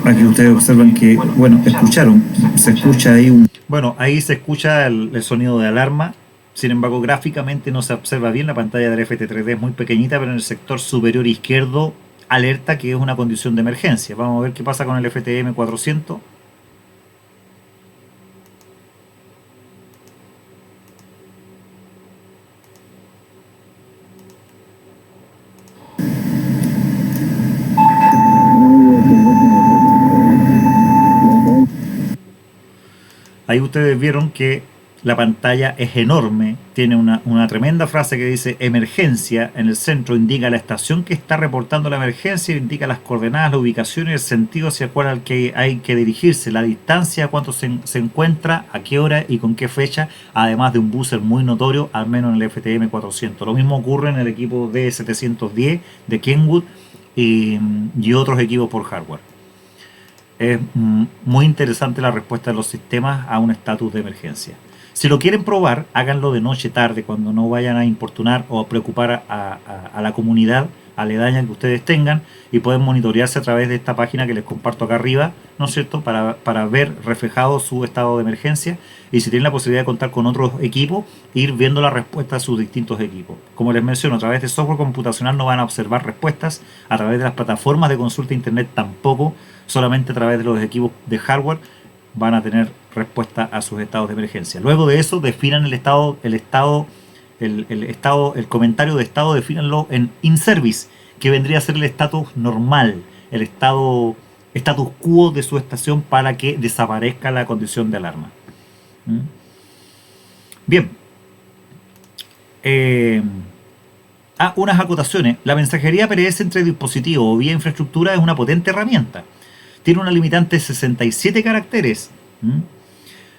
Para que ustedes observen que, bueno, escucharon, se escucha ahí un... Bueno, ahí se escucha el sonido de alarma. Sin embargo, gráficamente no se observa bien. La pantalla del FT3D es muy pequeñita, pero en el sector superior izquierdo alerta que es una condición de emergencia. Vamos a ver qué pasa con el FTM 400. Ahí ustedes vieron que la pantalla es enorme, tiene una tremenda frase que dice emergencia, en el centro indica la estación que está reportando la emergencia, indica las coordenadas, la ubicación y el sentido hacia cuál al que hay que dirigirse, la distancia, a cuánto se encuentra, a qué hora y con qué fecha, además de un buzzer muy notorio, al menos en el FTM 400. Lo mismo ocurre en el equipo D710 de Kenwood y otros equipos por hardware. Es muy interesante la respuesta de los sistemas a un estatus de emergencia. Si lo quieren probar, háganlo de noche, tarde, cuando no vayan a importunar o a preocupar a la comunidad, aledaña que ustedes tengan y pueden monitorearse a través de esta página que les comparto acá arriba, ¿no es cierto?, para ver reflejado su estado de emergencia y si tienen la posibilidad de contar con otros equipos, ir viendo la respuesta a sus distintos equipos. Como les menciono, a través de software computacional no van a observar respuestas, a través de las plataformas de consulta de internet tampoco, solamente a través de los equipos de hardware van a tener respuesta a sus estados de emergencia. Luego de eso definan el comentario de estado, defínanlo en in service, que vendría a ser el estatus normal, el status quo de su estación para que desaparezca la condición de alarma. Bien. Unas acotaciones. La mensajería PRS entre dispositivos o vía infraestructura es una potente herramienta. Tiene una limitante de 67 caracteres.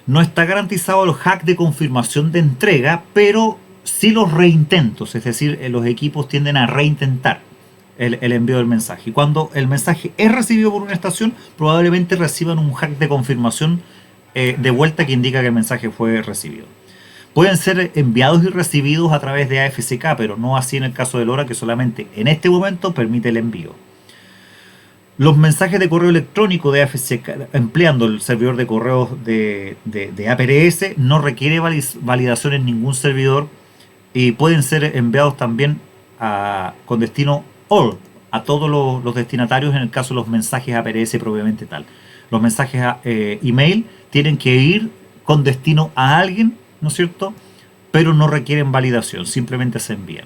No está garantizado el hack de confirmación de entrega, pero sí los reintentos, es decir, los equipos tienden a reintentar el envío del mensaje. Y cuando el mensaje es recibido por una estación, probablemente reciban un hack de confirmación de vuelta que indica que el mensaje fue recibido. Pueden ser enviados y recibidos a través de AFCK, pero no así en el caso de LoRa, que solamente en este momento permite el envío. Los mensajes de correo electrónico de AFCK, empleando el servidor de correos de APRS, no requiere validación en ningún servidor y pueden ser enviados también con destino all, a todos los destinatarios en el caso de los mensajes APRS propiamente tal. Los mensajes email tienen que ir con destino a alguien, ¿no es cierto?, pero no requieren validación, simplemente se envían.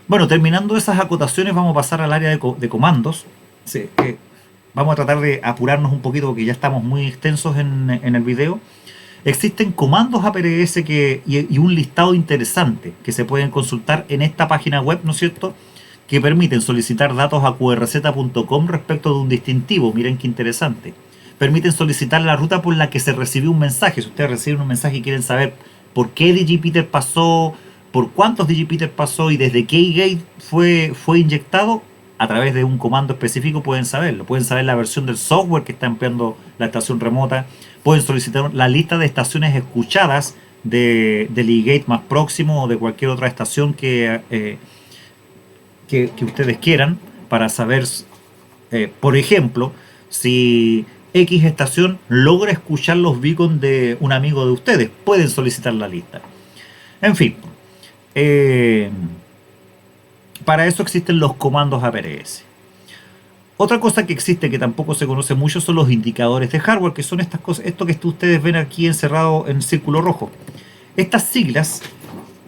Bueno, terminando esas acotaciones, vamos a pasar al área de comandos. Sí, vamos a tratar de apurarnos un poquito porque ya estamos muy extensos en el video. Existen comandos APRS y un listado interesante que se pueden consultar en esta página web, ¿no es cierto?, que permiten solicitar datos a qrz.com respecto de un distintivo. Miren qué interesante. Permiten solicitar la ruta por la que se recibió un mensaje. Si ustedes reciben un mensaje y quieren saber por qué digipeater pasó, por cuántos digipeater pasó y desde qué gate fue inyectado, a través de un comando específico pueden saberlo. Pueden saber la versión del software que está empleando la estación remota. Pueden solicitar la lista de estaciones escuchadas del eGate más próximo o de cualquier otra estación que ustedes quieran para saber, por ejemplo, si X estación logra escuchar los beacons de un amigo de ustedes. Pueden solicitar la lista. En fin. Para eso existen los comandos APRS. Otra cosa que existe que tampoco se conoce mucho son los indicadores de hardware, que son estas cosas, esto que ustedes ven aquí encerrado en círculo rojo. Estas siglas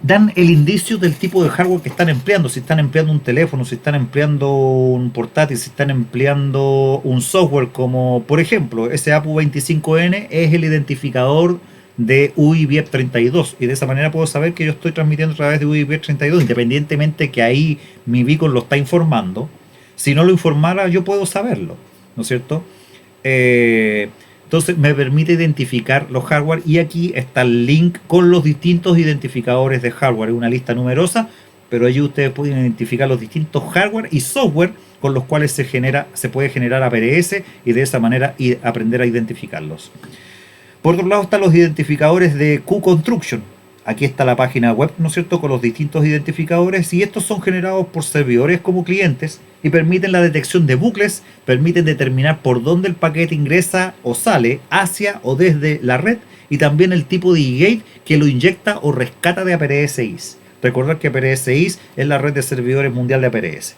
dan el indicio del tipo de hardware que están empleando. Si están empleando un teléfono, si están empleando un portátil, si están empleando un software como, por ejemplo, ese APU25N es el identificador de UIBF32 y de esa manera puedo saber que yo estoy transmitiendo a través de UIBF32 independientemente que ahí mi beacon lo está informando. Si no lo informara yo puedo saberlo, ¿no es cierto? Entonces me permite identificar los hardware y aquí está el link con los distintos identificadores de hardware. Es una lista numerosa, pero allí ustedes pueden identificar los distintos hardware y software con los cuales se puede generar APRS y de esa manera aprender a identificarlos. Por otro lado están los identificadores de Q-Construction. Aquí está la página web, ¿no es cierto?, con los distintos identificadores y estos son generados por servidores como clientes y permiten la detección de bucles, permiten determinar por dónde el paquete ingresa o sale hacia o desde la red y también el tipo de eGate que lo inyecta o rescata de APRS-IS. Recordar que APRS-IS es la red de servidores mundial de APRS.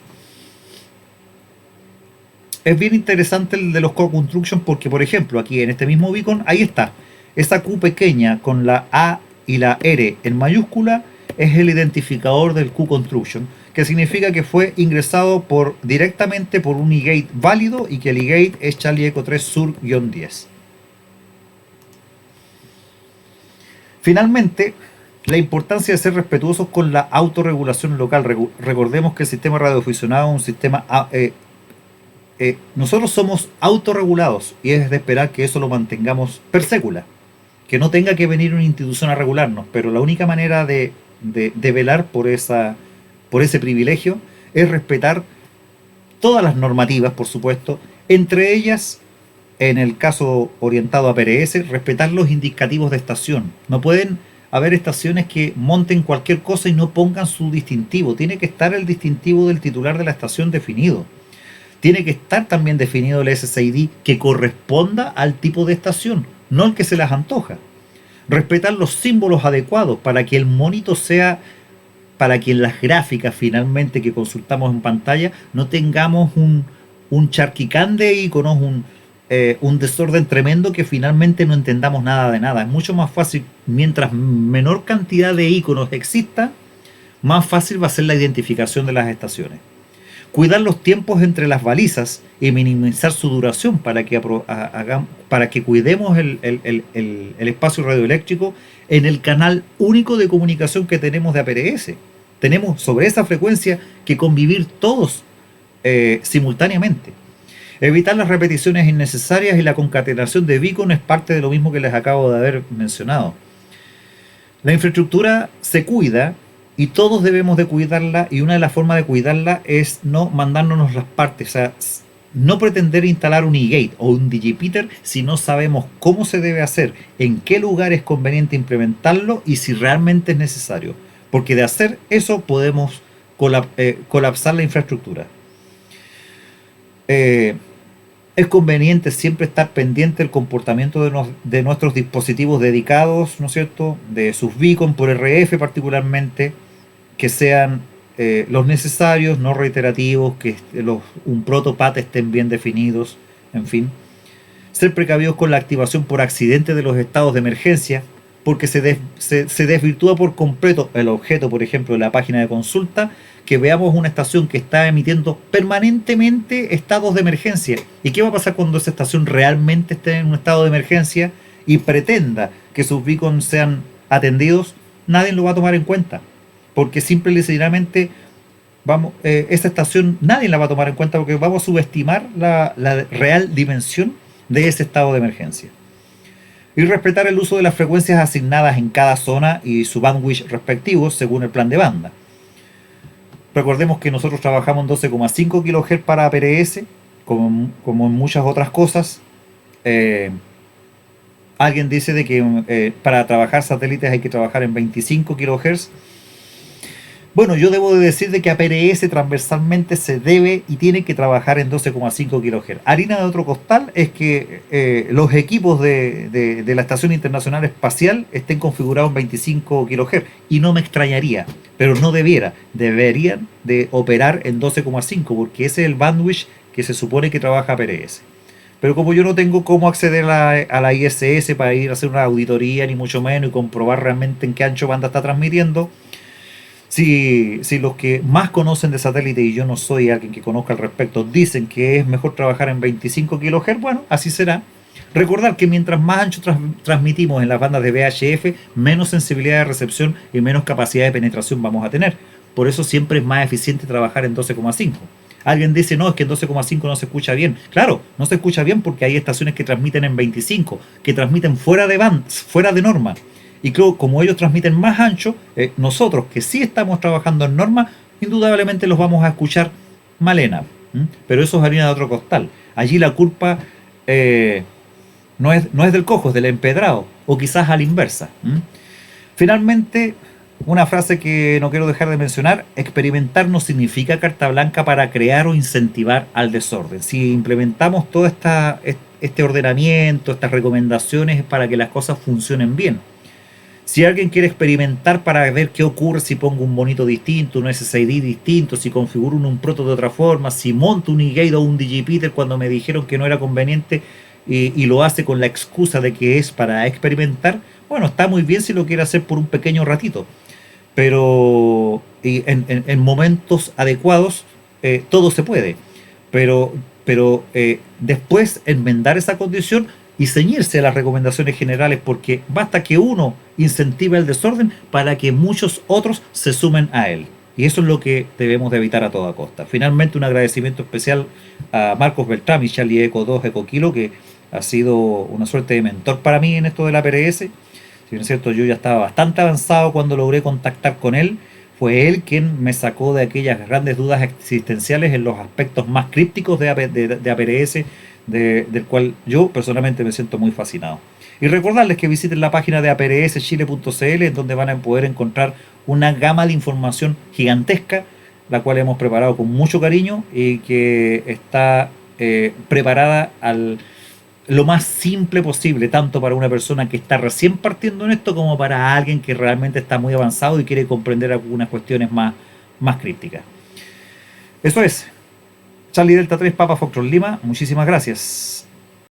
Es bien interesante el de los Q-Construction porque, por ejemplo, aquí en este mismo beacon, ahí está. Esa Q pequeña con la A y la R en mayúscula es el identificador del Q-Construction, que significa que fue ingresado directamente por un eGate válido y que el eGate es Charlie Echo 3 Sur-10. Finalmente, la importancia de ser respetuosos con la autorregulación local. Recordemos que el sistema radioaficionado es un sistema... nosotros somos autorregulados y es de esperar que eso lo mantengamos per sécula, que no tenga que venir una institución a regularnos, pero la única manera de velar por ese privilegio es respetar todas las normativas, por supuesto, entre ellas, en el caso orientado a APRS, respetar los indicativos de estación. No pueden haber estaciones que monten cualquier cosa y no pongan su distintivo. Tiene que estar el distintivo del titular de la estación definido. Tiene que estar también definido el SSID que corresponda al tipo de estación, no el que se les antoja. Respetar los símbolos adecuados para que el monito sea, para que en las gráficas finalmente que consultamos en pantalla no tengamos un charquicán de iconos, un desorden tremendo que finalmente no entendamos nada de nada. Es mucho más fácil, mientras menor cantidad de iconos exista, más fácil va a ser la identificación de las estaciones. Cuidar los tiempos entre las balizas y minimizar su duración para que cuidemos el espacio radioeléctrico en el canal único de comunicación que tenemos de APRS. Tenemos sobre esa frecuencia que convivir todos simultáneamente. Evitar las repeticiones innecesarias y la concatenación de beacon es parte de lo mismo que les acabo de haber mencionado. La infraestructura se cuida y todos debemos de cuidarla, y una de las formas de cuidarla es no mandándonos las partes, o sea, no pretender instalar un eGate o un digipeater si no sabemos cómo se debe hacer, en qué lugar es conveniente implementarlo y si realmente es necesario, porque de hacer eso podemos colapsar la infraestructura. Es conveniente siempre estar pendiente del comportamiento de nuestros dispositivos dedicados, ¿no es cierto?, de sus beacon por RF particularmente, que sean los necesarios, no reiterativos, que un protopath estén bien definidos, en fin. Ser precavidos con la activación por accidente de los estados de emergencia, porque se desvirtúa por completo el objeto, por ejemplo, de la página de consulta, que veamos una estación que está emitiendo permanentemente estados de emergencia. ¿Y qué va a pasar cuando esa estación realmente esté en un estado de emergencia y pretenda que sus beacons sean atendidos? Nadie lo va a tomar en cuenta, porque simple y sencillamente esa estación nadie la va a tomar en cuenta, porque vamos a subestimar la real dimensión de ese estado de emergencia. Y respetar el uso de las frecuencias asignadas en cada zona y su bandwidth respectivos según el plan de banda. Recordemos que nosotros trabajamos en 12,5 kHz para APRS, como en muchas otras cosas. Alguien dice de que para trabajar satélites hay que trabajar en 25 kHz. Bueno, yo debo de decir de que APRS transversalmente se debe y tiene que trabajar en 12,5 kHz. Harina de otro costal es que los equipos de la Estación Internacional Espacial estén configurados en 25 kHz. Y no me extrañaría, pero no deberían de operar en 12,5, porque ese es el bandwidth que se supone que trabaja APRS. Pero como yo no tengo cómo acceder a la ISS para ir a hacer una auditoría, ni mucho menos, y comprobar realmente en qué ancho banda está transmitiendo, si los que más conocen de satélite, y yo no soy alguien que conozca al respecto, dicen que es mejor trabajar en 25 kHz, bueno, así será. Recordar que mientras más ancho transmitimos en las bandas de VHF, menos sensibilidad de recepción y menos capacidad de penetración vamos a tener. Por eso siempre es más eficiente trabajar en 12,5. Alguien dice, no, es que en 12,5 no se escucha bien. Claro, no se escucha bien porque hay estaciones que transmiten en 25, que transmiten fuera de norma. Y creo, como ellos transmiten más ancho, nosotros que sí estamos trabajando en norma, indudablemente los vamos a escuchar malena. Pero eso es harina de otro costal. Allí la culpa no es del cojo, es del empedrado, o quizás a la inversa. Finalmente, una frase que no quiero dejar de mencionar: experimentar no significa carta blanca para crear o incentivar al desorden. Si implementamos todo este ordenamiento, estas recomendaciones, es para que las cosas funcionen bien. Si alguien quiere experimentar para ver qué ocurre si pongo un monito distinto, un SSID distinto, si configuro un proto de otra forma, si monto un eGate o un digipeater cuando me dijeron que no era conveniente, y lo hace con la excusa de que es para experimentar, bueno, está muy bien si lo quiere hacer por un pequeño ratito, pero en momentos adecuados todo se puede, pero después enmendar esa condición y ceñirse a las recomendaciones generales, porque basta que uno incentive el desorden para que muchos otros se sumen a él. Y eso es lo que debemos de evitar a toda costa. Finalmente, un agradecimiento especial a Marcos Beltrán y Charlie Eco 2 Eco Kilo, que ha sido una suerte de mentor para mí en esto de la PRS. Si bien es cierto, yo ya estaba bastante avanzado cuando logré contactar con él. Fue él quien me sacó de aquellas grandes dudas existenciales en los aspectos más crípticos de APRS, del cual yo personalmente me siento muy fascinado. Y recordarles que visiten la página de APRSchile.cl, en donde van a poder encontrar una gama de información gigantesca, la cual hemos preparado con mucho cariño y que está preparada lo más simple posible, tanto para una persona que está recién partiendo en esto como para alguien que realmente está muy avanzado y quiere comprender algunas cuestiones más críticas. Eso es. Charlie Delta 3 Papa Foxtrot Lima, muchísimas gracias.